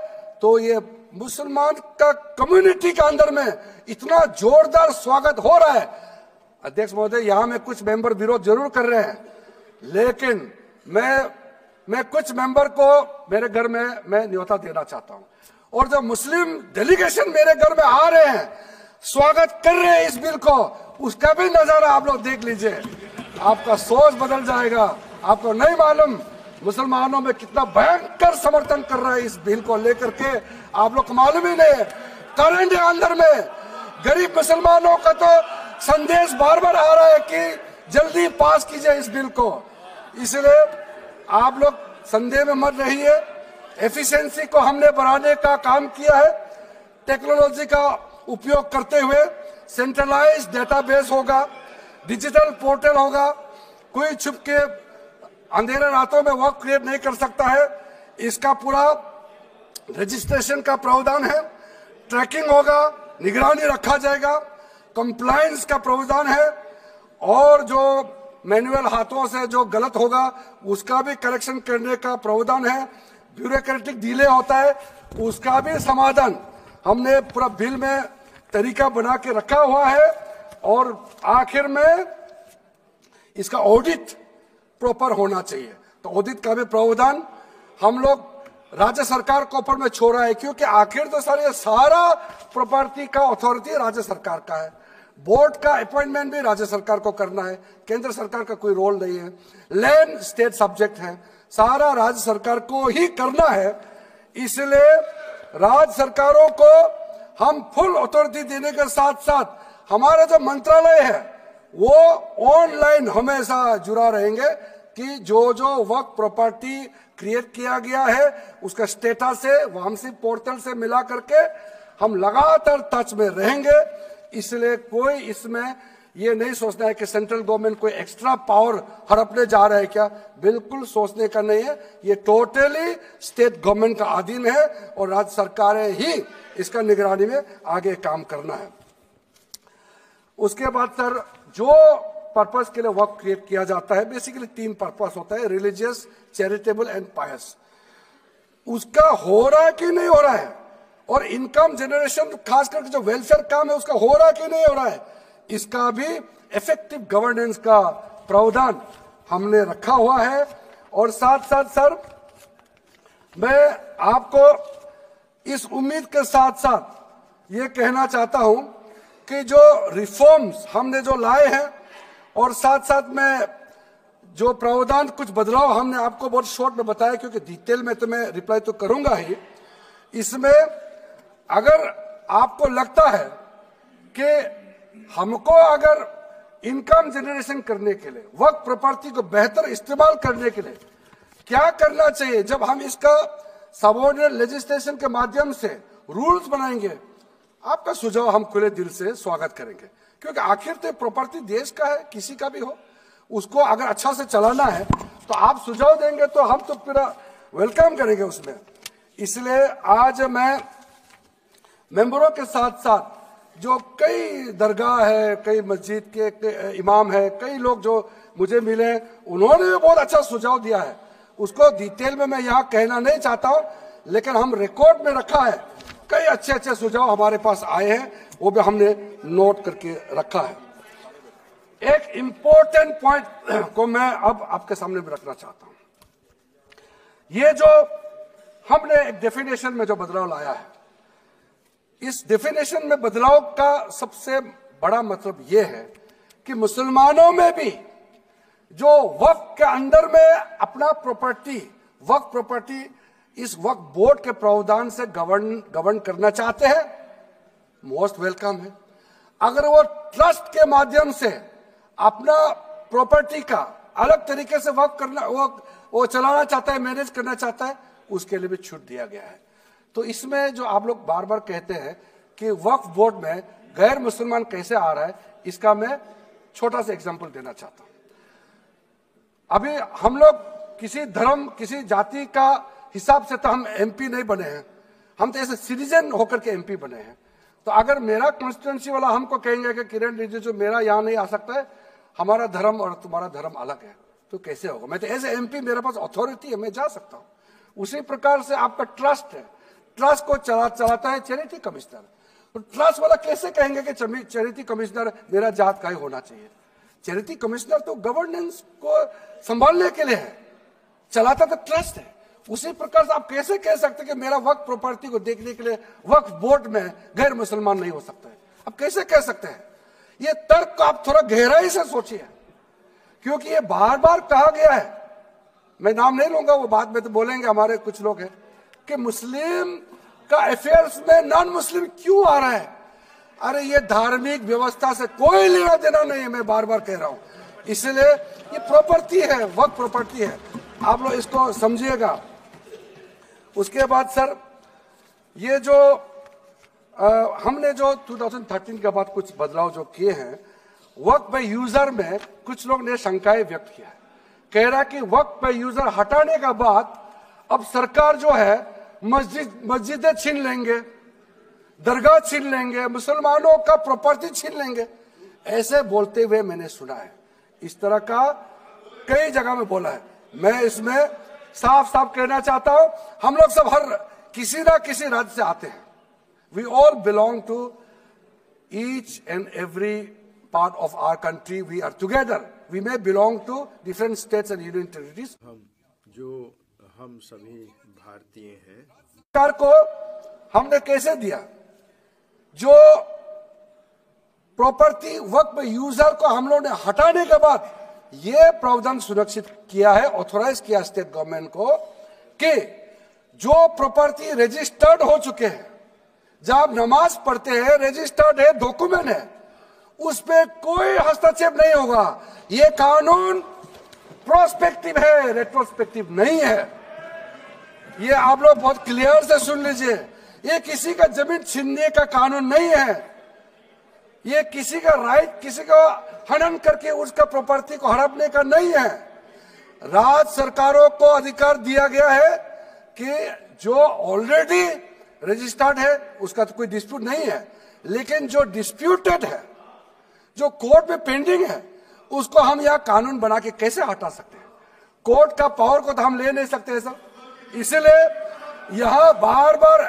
तो ये मुसलमान का कम्युनिटी के अंदर में इतना जोरदार स्वागत हो रहा है। अध्यक्ष महोदय, यहां में कुछ मेंबर विरोध जरूर कर रहे हैं, लेकिन मैं कुछ मेंबर को मेरे घर में मैं न्योता देना चाहता हूं, और जो मुस्लिम डेलीगेशन मेरे घर में आ रहे हैं, स्वागत कर रहे हैं इस बिल को, उसका भी नजारा आप लोग देख लीजिए, आपका सोच बदल जाएगा। आपको नहीं मालूम मुसलमानों में कितना भयंकर समर्थन कर रहा है इस बिल को लेकर के, आप लोग को मालूम ही नहीं है। करंट अंदर में गरीब मुसलमानों का तो संदेश बार बार आ रहा है कि जल्दी पास कीजिए इस बिल को, इसलिए आप लोग संदेह में मत रहिए। एफिशिएंसी को हमने बढ़ाने का काम किया है, टेक्नोलॉजी का उपयोग करते हुए सेंट्रलाइज्ड डेटाबेस होगा, डिजिटल पोर्टल होगा, कोई छुप के अंधेरे रातों में वर्क क्रिएट नहीं कर सकता है, इसका पूरा रजिस्ट्रेशन का प्रावधान है, ट्रैकिंग होगा, निगरानी रखा जाएगा, कंप्लायंस का प्रावधान है, और जो मैनुअल हाथों से जो गलत होगा उसका भी करेक्शन करने का प्रावधान है, ब्यूरोक्रेटिक डिले होता है उसका भी समाधान हमने पूरा बिल में तरीका बना के रखा हुआ है, और आखिर में इसका ऑडिट प्रॉपर होना चाहिए, तो ऑडिट का भी प्रावधान हम लोग राज्य सरकार को ऊपर में छोड़ा है, क्योंकि आखिर तो सारा प्रॉपर्टी का अथॉरिटी राज्य सरकार का है, बोर्ड का अपॉइंटमेंट भी राज्य सरकार को करना है, केंद्र सरकार का कोई रोल नहीं है, लैंड स्टेट सब्जेक्ट है, सारा राज्य सरकार को ही करना है। इसलिए राज्य सरकारों को हम फुल अथॉरिटी देने के साथ साथ हमारा जो मंत्रालय है वो ऑनलाइन हमेशा जुड़ा रहेंगे कि जो वक्त प्रॉपर्टी क्रिएट किया गया है उसका स्टेटस से वामसी पोर्टल से मिला करके हम लगातार टच में रहेंगे। इसलिए कोई इसमें ये नहीं सोचना है कि सेंट्रल गवर्नमेंट कोई एक्स्ट्रा पावर हड़पने जा रहा है क्या, बिल्कुल सोचने का नहीं है, ये टोटली स्टेट गवर्नमेंट का अधीन है और राज्य सरकारें ही इसका निगरानी में आगे काम करना है। उसके बाद सर जो पर्पस के लिए वर्क क्रिएट किया जाता है, बेसिकली 3 पर्पस होता है, रिलीजियस, चैरिटेबल एंड पायस। उसका हो रहा है कि नहीं हो रहा है और इनकम जनरेशन खास करके जो वेलफेयर काम है उसका हो रहा कि नहीं हो रहा है, इसका भी इफेक्टिव गवर्नेंस का प्रावधान हमने रखा हुआ है। और साथ साथ सर, मैं आपको इस उम्मीद के साथ साथ ये कहना चाहता हूं कि जो रिफॉर्म्स हमने जो लाए हैं और साथ साथ में जो प्रावधान कुछ बदलाव हमने आपको बहुत शॉर्ट में बताया, क्योंकि डिटेल में तो मैं रिप्लाई तो करूंगा ही, इसमें अगर आपको लगता है कि हमको अगर इनकम जनरेशन करने के लिए, वक्त प्रॉपर्टी को बेहतर इस्तेमाल करने के लिए क्या करना चाहिए, जब हम इसका सबऑर्डिनेट लेजिस्लेशन के माध्यम से रूल्स बनाएंगे, आपका सुझाव हम खुले दिल से स्वागत करेंगे। क्योंकि आखिर तो प्रॉपर्टी देश का है, किसी का भी हो, उसको अगर अच्छा से चलाना है तो आप सुझाव देंगे तो हम तो पूरा वेलकम करेंगे उसमें। इसलिए आज मैं मेंबरों के साथ साथ जो कई दरगाह है, कई मस्जिद के इमाम है, कई लोग जो मुझे मिले, उन्होंने भी बहुत अच्छा सुझाव दिया है। उसको डिटेल में मैं यहाँ कहना नहीं चाहता हूँ, लेकिन हम रिकॉर्ड में रखा है, कई अच्छे अच्छे सुझाव हमारे पास आए हैं, वो भी हमने नोट करके रखा है। एक इंपॉर्टेंट पॉइंट को मैं अब आपके सामने भी रखना चाहता हूं। ये जो हमने एक डेफिनेशन में जो बदलाव लाया है, इस डेफिनेशन में बदलाव का सबसे बड़ा मतलब यह है कि मुसलमानों में भी जो वक्फ के अंदर में अपना प्रॉपर्टी, वक्फ प्रॉपर्टी इस वक्फ बोर्ड के प्रावधान से गवर्न करना चाहते हैं, मोस्ट वेलकम है। अगर वो ट्रस्ट के माध्यम से अपना प्रॉपर्टी का अलग तरीके से वक्फ करना, वो चलाना चाहता है, मैनेज करना चाहता है, उसके लिए भी छूट दिया गया है। तो इसमें जो आप लोग बार बार कहते हैं कि वक्फ बोर्ड में गैर मुसलमान कैसे आ रहा है, इसका मैं छोटा सा एग्जांपल देना चाहता हूं। अभी हम लोग किसी धर्म, किसी जाति का हिसाब से तो हम एमपी नहीं बने हैं, हम तो ऐसे सिटीजन होकर के एमपी बने हैं। तो अगर मेरा कॉन्स्टिट्यूंसी वाला हमको कहेंगे कि किरण रिजिजू मेरा यहाँ नहीं आ सकता है, हमारा धर्म और तुम्हारा धर्म अलग है, तो कैसे होगा? मैं तो एज एमपी, मेरे पास अथॉरिटी है, मैं जा सकता हूँ। उसी प्रकार से आपका ट्रस्ट है, ट्रस्ट को चलाता है चैरिटी कमिश्नर। तो ट्रस्ट वाला कैसे कहेंगे कि चैरिटी कमिश्नर मेरा जात का ही होना चाहिए? चैरिटी कमिश्नर तो गवर्नेंस को संभालने के लिए है, चलाता तो ट्रस्ट है। उसी प्रकार से आप कैसे कह सकते कि मेरा वक्फ प्रॉपर्टी को देखने के लिए वक्फ बोर्ड में गैर मुसलमान नहीं हो सकता है? आप कैसे कह सकते हैं? ये तर्क को आप थोड़ा गहराई से सोचिए, क्योंकि ये बार बार कहा गया है, मैं नाम नहीं लूंगा, वो बाद में तो बोलेंगे हमारे कुछ लोग हैं कि मुस्लिम का अफेयर्स में नॉन मुस्लिम क्यों आ रहा है। अरे ये धार्मिक व्यवस्था से कोई लेना देना नहीं है, मैं बार बार कह रहा हूं। इसलिए ये प्रॉपर्टी है, वक्फ प्रॉपर्टी है, आप लोग इसको समझिएगा। उसके बाद सर, ये जो हमने जो 2013 के बाद कुछ बदलाव जो किए हैं, वक्फ बाय यूजर में कुछ लोग ने शंकाएं व्यक्त किया है, कह रहा कि वक्फ बाय यूजर हटाने के बाद अब सरकार जो है मस्जिदें छीन लेंगे, दरगाह छीन लेंगे, मुसलमानों का प्रॉपर्टी छीन लेंगे, ऐसे बोलते हुए मैंने सुना है। इस तरह का कई जगह में बोला है। मैं इसमें साफ साफ कहना चाहता हूं, हम लोग सब हर किसी ना किसी राज्य से आते हैं। We all belong to each and every part of our country, we are together, we may belong to different states and union territories. हम सभी भारतीय हैं। सरकार को हमने कैसे दिया? जो प्रॉपर्टी वक्फ यूजर को हम लोगों ने हटाने के बाद ये प्रावधान सुरक्षित किया है, ऑथोराइज किया स्टेट गवर्नमेंट को कि जो प्रॉपर्टी रजिस्टर्ड हो चुके हैं, जब नमाज पढ़ते हैं, रजिस्टर्ड है, डॉक्यूमेंट है, उस पे कोई हस्तक्षेप नहीं होगा। ये कानून प्रोस्पेक्टिव है, रेट्रोस्पेक्टिव नहीं है। ये आप लोग बहुत क्लियर से सुन लीजिए, ये किसी का जमीन छीनने का कानून नहीं है। ये किसी का राइट, किसी का हनन करके उसका प्रॉपर्टी को हड़पने का नहीं है। राज्य सरकारों को अधिकार दिया गया है कि जो ऑलरेडी रजिस्टर्ड है उसका तो कोई डिस्प्यूट नहीं है, लेकिन जो डिस्प्यूटेड है, जो कोर्ट में पेंडिंग है, उसको हम यह कानून बना के कैसे हटा सकते हैं? कोर्ट का पावर को तो हम ले नहीं सकते सर। इसलिए यहां बार बार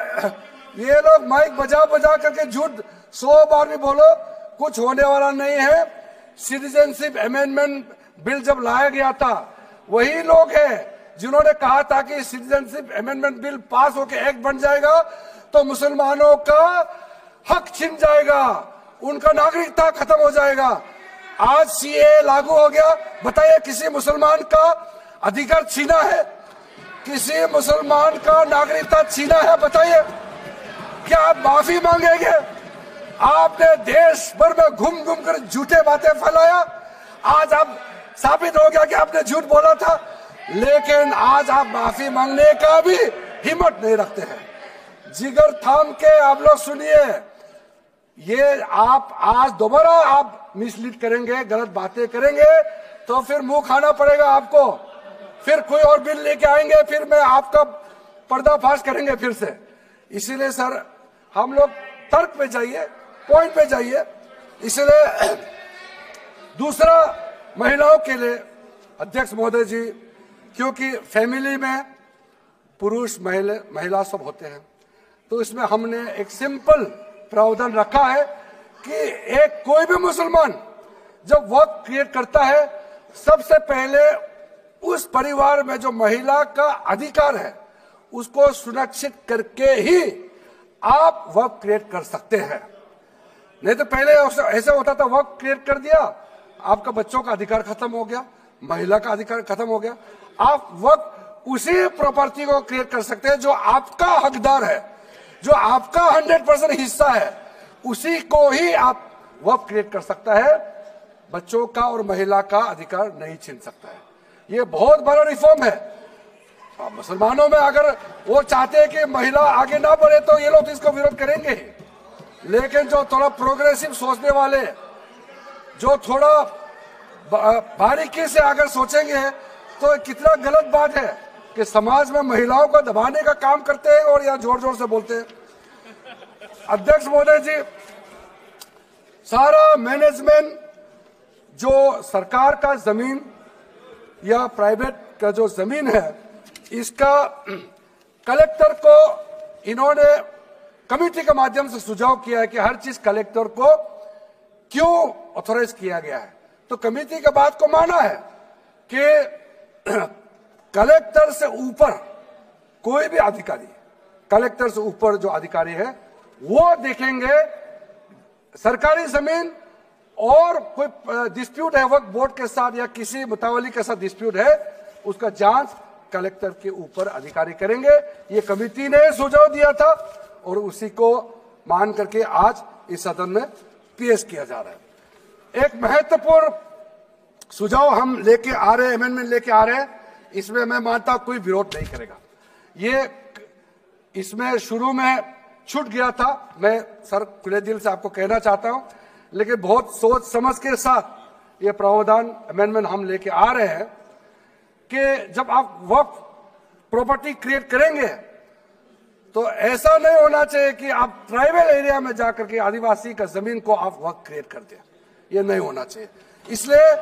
ये लोग माइक बजा बजा करके झूठ 100 बार भी बोलो, कुछ होने वाला नहीं है। सिटीजनशिप अमेंडमेंट बिल जब लाया गया था, वही लोग हैं जिन्होंने कहा था कि सिटीजनशिप अमेंडमेंट बिल पास होकर एक्ट बन जाएगा तो मुसलमानों का हक छिन जाएगा, उनका नागरिकता खत्म हो जाएगा। आज सीए लागू हो गया, बताइए किसी मुसलमान का अधिकार छीना है? किसी मुसलमान का नागरिकता छीना है? बताइए, क्या आप माफी मांगेंगे? आपने देश भर में घूम घूम कर झूठे बातें फैलाया, आज आप साबित हो गया कि आपने झूठ बोला था, लेकिन आज आप माफी मांगने का भी हिम्मत नहीं रखते हैं। जिगर थाम के आप लोग सुनिए, ये आप आज दोबारा आप मिसलीड करेंगे, गलत बातें करेंगे तो फिर मुंह खाना पड़ेगा आपको। फिर कोई और बिल लेके आएंगे, फिर मैं आपका पर्दाफाश करेंगे फिर से। इसीलिए सर हम लोग तर्क पे जाइए, पॉइंट पे जाइए। इसलिए दूसरा, महिलाओं के लिए अध्यक्ष महोदय जी, क्योंकि फैमिली में पुरुष महिला सब होते हैं, तो इसमें हमने एक सिंपल प्रावधान रखा है कि एक कोई भी मुसलमान जब वर्क क्रिएट करता है, सबसे पहले उस परिवार में जो महिला का अधिकार है उसको सुनिश्चित करके ही आप वर्क क्रिएट कर सकते हैं। नहीं तो पहले ऐसा होता था, वर्क क्रिएट कर दिया, आपका बच्चों का अधिकार खत्म हो गया, महिला का अधिकार खत्म हो गया। आप वर्क उसी प्रॉपर्टी को क्रिएट कर सकते हैं जो आपका हकदार है, जो आपका 100% हिस्सा है, उसी को ही आप वर्क क्रिएट कर सकता है। बच्चों का और महिला का अधिकार नहीं छीन सकता है। ये बहुत बड़ा रिफॉर्म है। मुसलमानों में अगर वो चाहते हैं कि महिला आगे ना बढ़े तो ये लोग इसको विरोध करेंगे, लेकिन जो थोड़ा प्रोग्रेसिव सोचने वाले, जो थोड़ा बारीकी से अगर सोचेंगे तो कितना गलत बात है कि समाज में महिलाओं को दबाने का काम करते हैं और यहाँ जोर जोर से बोलते हैं। अध्यक्ष महोदय जी, सारा मैनेजमेंट जो सरकार का जमीन या प्राइवेट का जो जमीन है, इसका कलेक्टर को इन्होंने कमेटी के माध्यम से सुझाव किया है कि हर चीज कलेक्टर को क्यों ऑथोराइज किया गया है। तो कमेटी के बात को माना है कि कलेक्टर से ऊपर कोई भी अधिकारी, कलेक्टर से ऊपर जो अधिकारी है वो देखेंगे सरकारी जमीन और कोई डिस्प्यूट है वक्फ बोर्ड के साथ या किसी मुतावली के साथ डिस्प्यूट है, उसका जांच कलेक्टर के ऊपर अधिकारी करेंगे। ये कमेटी ने सुझाव दिया था और उसी को मान करके आज इस सदन में पेश किया जा रहा है। एक महत्वपूर्ण सुझाव हम लेके आ रहे हैं, अमेंडमेंट लेके आ रहे हैं, इसमें मैं मानता हूं कोई विरोध नहीं करेगा। ये इसमें शुरू में छूट गया था, मैं सर खुले दिल से आपको कहना चाहता हूं, लेकिन बहुत सोच समझ के साथ ये प्रावधान अमेंडमेंट हम लेके आ रहे हैं कि जब आप वक्फ प्रॉपर्टी क्रिएट करेंगे तो ऐसा नहीं होना चाहिए कि आप ट्राइबल एरिया में जाकर के आदिवासी का जमीन को आप वक्फ क्रिएट कर दें, ये नहीं होना चाहिए। इसलिए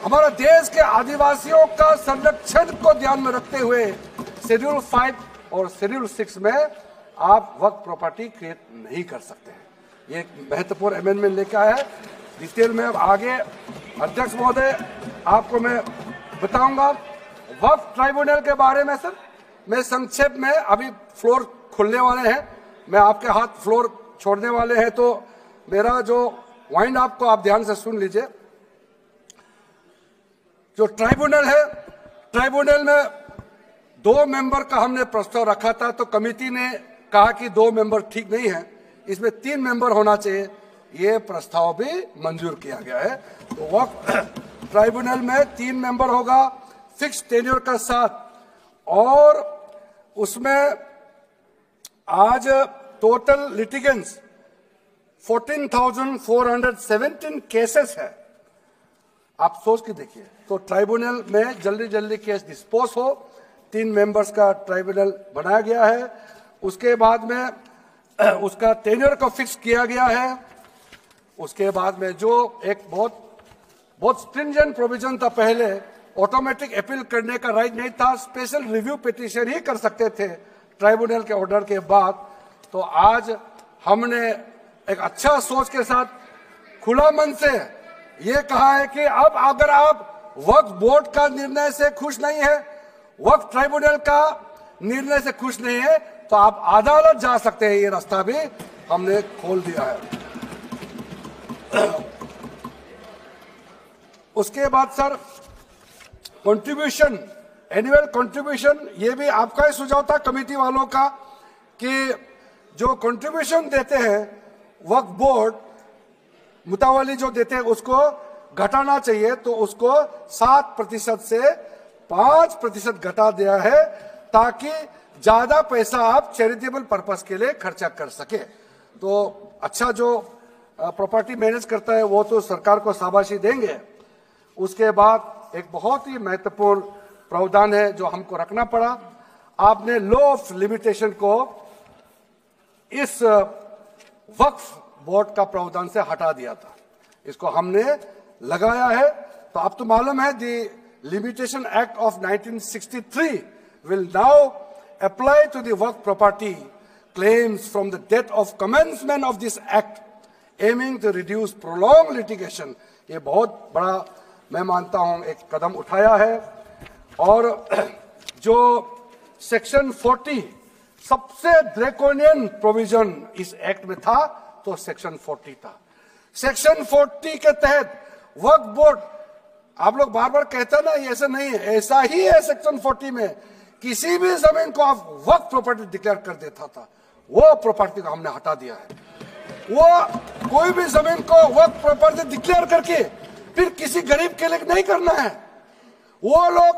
हमारा देश के आदिवासियों का संरक्षण को ध्यान में रखते हुए शेड्यूल 5 और शेड्यूल 6 में आप वक्फ प्रॉपर्टी क्रिएट नहीं कर सकते हैं। ये एक महत्वपूर्ण अमेंडमेंट लेके आया है। डिटेल में अब आगे अध्यक्ष महोदय आपको मैं बताऊंगा। वक्फ ट्राइब्यूनल के बारे में सर मैं संक्षेप में, अभी फ्लोर खुलने वाले हैं, मैं आपके हाथ फ्लोर छोड़ने वाले हैं, तो मेरा जो वाइंड अप को आप ध्यान से सुन लीजिए। जो ट्राइब्यूनल है, ट्राइब्यूनल में 2 मेंबर का हमने प्रस्ताव रखा था, तो कमेटी ने कहा कि 2 मेंबर ठीक नहीं है, इसमें 3 मेंबर होना चाहिए। ये प्रस्ताव भी मंजूर किया गया है। तो वक्फ ट्राइब्यूनल में 3 मेंबर होगा फिक्स टेन्योर का साथ, और उसमें आज टोटल लिटिगेंट्स 14,417 केसेस है। आप सोच के देखिए, तो ट्राइब्यूनल में जल्दी जल्दी केस डिस्पोज हो, 3 मेंबर्स का ट्राइब्यूनल बनाया गया है। उसके बाद में उसका टेन्योर को फिक्स किया गया है। उसके बाद में जो एक बहुत स्ट्रिंजेंट प्रोविजन था, पहले ऑटोमेटिक अपील करने का राइट नहीं था, स्पेशल रिव्यू पिटीशन ही कर सकते थे ट्राइब्यूनल के ऑर्डर के बाद। तो आज हमने एक अच्छा सोच के साथ खुला मन से ये कहा है कि अब अगर आप वक्फ बोर्ड का निर्णय से खुश नहीं है, वक्फ ट्राइब्यूनल का निर्णय से खुश नहीं है, तो आप अदालत जा सकते हैं। ये रास्ता भी हमने खोल दिया है। उसके बाद सर कंट्रीब्यूशन, एनुअल कंट्रीब्यूशन, ये भी आपका ही सुझाव था कमेटी वालों का कि जो कंट्रीब्यूशन देते हैं वक्फ बोर्ड मुतावली जो देते हैं उसको घटाना चाहिए, तो उसको 7% से 5% घटा दिया है ताकि ज्यादा पैसा आप चैरिटेबल पर्पस के लिए खर्चा कर सके। तो अच्छा जो प्रॉपर्टी मैनेज करता है वो तो सरकार को शाबाशी देंगे। उसके बाद एक बहुत ही महत्वपूर्ण प्रावधान है जो हमको रखना पड़ा, आपने लॉ ऑफ लिमिटेशन को इस वक्फ बोर्ड का प्रावधान से हटा दिया था, इसको हमने लगाया है। तो अब तो मालूम है the limitation act of 1963 will now apply to the waqf property claims from the date of commencement of this act aiming to reduce prolong litigation. ये बहुत बड़ा मैं मानता हूं एक कदम उठाया है। और जो सेक्शन 40 सबसे ड्रैकोनियन प्रोविजन इस एक्ट में था तो सेक्शन 40 था। सेक्शन 40 के तहत वक्फ बोर्ड, आप लोग बार बार कहते ना ये ऐसा नहीं है, ऐसा ही है। सेक्शन 40 में किसी भी जमीन को आप वक्फ प्रॉपर्टी डिक्लेयर कर देता था, वो प्रॉपर्टी को हमने हटा दिया है। वो कोई भी जमीन को वक्फ प्रॉपर्टी डिक्लेयर करके फिर किसी गरीब के लिए नहीं करना है। वो लोग,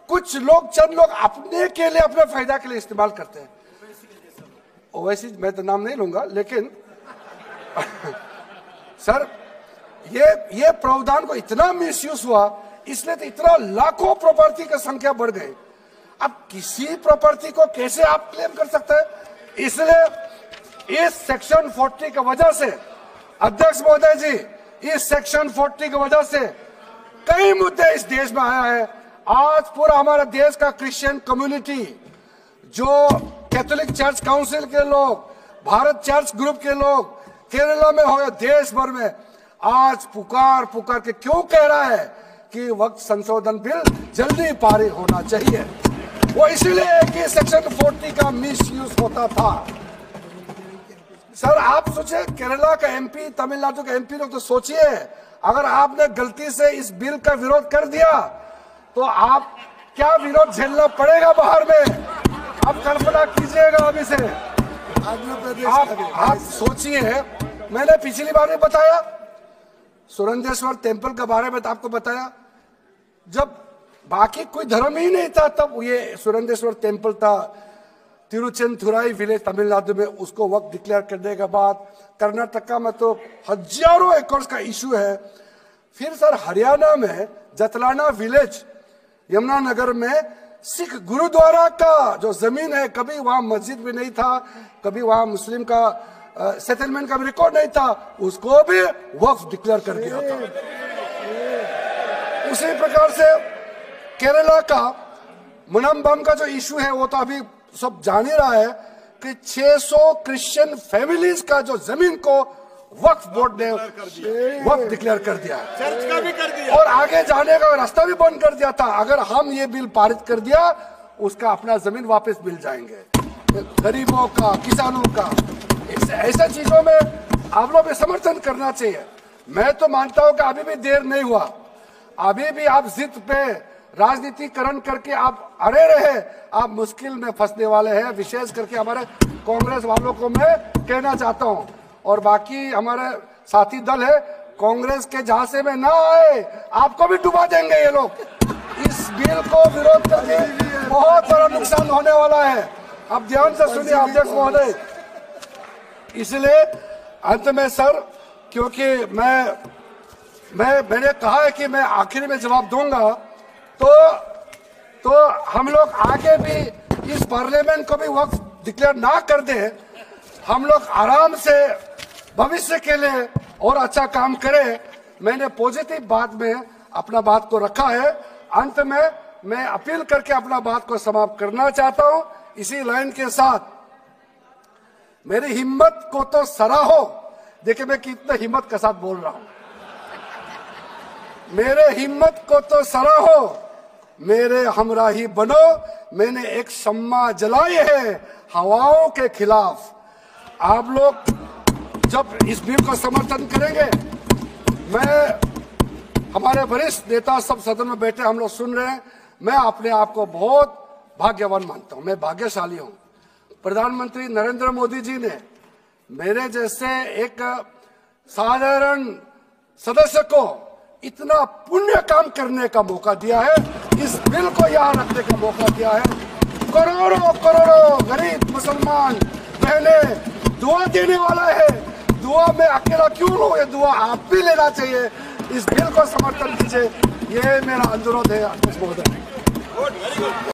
कुछ लोग, चंद लोग अपने के लिए, अपने फायदा के लिए इस्तेमाल करते हैं। ओवैसी मैं तो नाम नहीं लूंगा, लेकिन सर ये प्रावधान को इतना मिसयूज हुआ, इसलिए तो इतना लाखों प्रॉपर्टी की संख्या बढ़ गई। अब किसी प्रॉपर्टी को कैसे आप क्लेम कर सकते हैं? इसलिए इस सेक्शन 40 की वजह से, अध्यक्ष महोदय जी, इस सेक्शन 40 की वजह से कई मुद्दे इस देश में आया है। आज पूरा हमारा देश का क्रिश्चियन कम्युनिटी, जो कैथोलिक चर्च काउंसिल के लोग, भारत चर्च ग्रुप के लोग, केरला में हो या देश भर में, आज पुकार पुकार के क्यों कह रहा है कि वक्त संशोधन बिल जल्दी पारित होना चाहिए। वो इसलिए कि सेक्शन 40 का मिसयूज होता था। सर आप सोचिए, केरला का एमपी, तमिलनाडु का एमपी लोग तो सोचिए, अगर आपने गलती से इस बिल का विरोध कर दिया तो आप क्या विरोध झेलना पड़ेगा बाहर में। आप कल्पना कीजिएगा अभी से। आप सोचिए, मैंने पिछली बार भी बताया सुरेंद्रेश्वर टेम्पल के बारे में, तो आपको बताया जब बाकी कोई धर्म ही नहीं था तब ये सुरेंद्रेश्वर टेम्पल था। तिरुचेंथुराई विलेज तमिलनाडु में, उसको वक्त डिक्लेयर करने के बाद कर्नाटका में तो हजारों एकड़ का इशू है। फिर सर हरियाणा में जतलाना विलेज यमुनानगर में सिख गुरुद्वारा का जो जमीन है, कभी वहां मस्जिद भी नहीं था, कभी वहां मुस्लिम का सेटलमेंट का भी रिकॉर्ड नहीं था, उसको भी वक्फ डिक्लेयर कर दिया था। उसी प्रकार से केरला का मुनम्बम का जो इशू है वो तो अभी सब जान ही रहा है कि 600 क्रिश्चियन फैमिलीज का जो जमीन को वक्फ बोर्ड ने वक्फ डिक्लेयर कर दिया है, चर्च का भी कर दिया, और आगे जाने का रास्ता भी बंद कर दिया था। अगर हम ये बिल पारित कर दिया, उसका अपना जमीन वापस मिल जाएंगे गरीबों का, किसानों का। ऐसा चीजों में आप लोग समर्थन करना चाहिए। मैं तो मानता हूं कि अभी भी देर नहीं हुआ, अभी भी आप जिद पे राजनीतिकरण करके आप अड़े रहे, आप मुश्किल में फंसने वाले हैं। विशेष करके हमारे कांग्रेस वालों को मैं कहना चाहता हूं, और बाकी हमारे साथी दल है, कांग्रेस के झांसे में ना आए, आपको भी डुबा देंगे ये लोग। इस बिल को विरोध करके बहुत बड़ा नुकसान होने वाला है। आप ध्यान से सुनिए अध्यक्ष महोदय। इसलिए अंत में सर, क्योंकि मैंने कहा है कि मैं आखिरी में जवाब दूंगा, तो हम लोग आगे भी इस पार्लियामेंट को भी वक्फ डिक्लेयर ना कर दे, हम लोग आराम से भविष्य के लिए और अच्छा काम करें। मैंने पॉजिटिव बात में अपना बात को रखा है। अंत में मैं अपील करके अपना बात को समाप्त करना चाहता हूं। इसी लाइन के साथ मेरी हिम्मत को तो सराहो। देखिए मैं कितने हिम्मत के साथ बोल रहा हूं। मेरे हिम्मत को तो सराहो, मेरे हमराही बनो। मैंने एक शम्मा जलाई है हवाओं के खिलाफ। आप लोग जब इस बिल को समर्थन करेंगे, मैं हमारे वरिष्ठ नेता सब सदन में बैठे हम लोग सुन रहे हैं, मैं अपने आप को बहुत भाग्यवान मानता हूं, मैं भाग्यशाली हूं। प्रधानमंत्री नरेंद्र मोदी जी ने मेरे जैसे एक साधारण सदस्य को इतना पुण्य काम करने का मौका दिया है, इस बिल को यहाँ रखने का मौका दिया है। करोड़ों करोड़ों गरीब मुसलमान बहने दुआ देने वाला है। दुआ में अकेला क्यों लूं, ये दुआ आप भी लेना चाहिए। इस बिल को समर्थन कीजिए, ये मेरा अनुरोध है अध्यक्ष महोदय।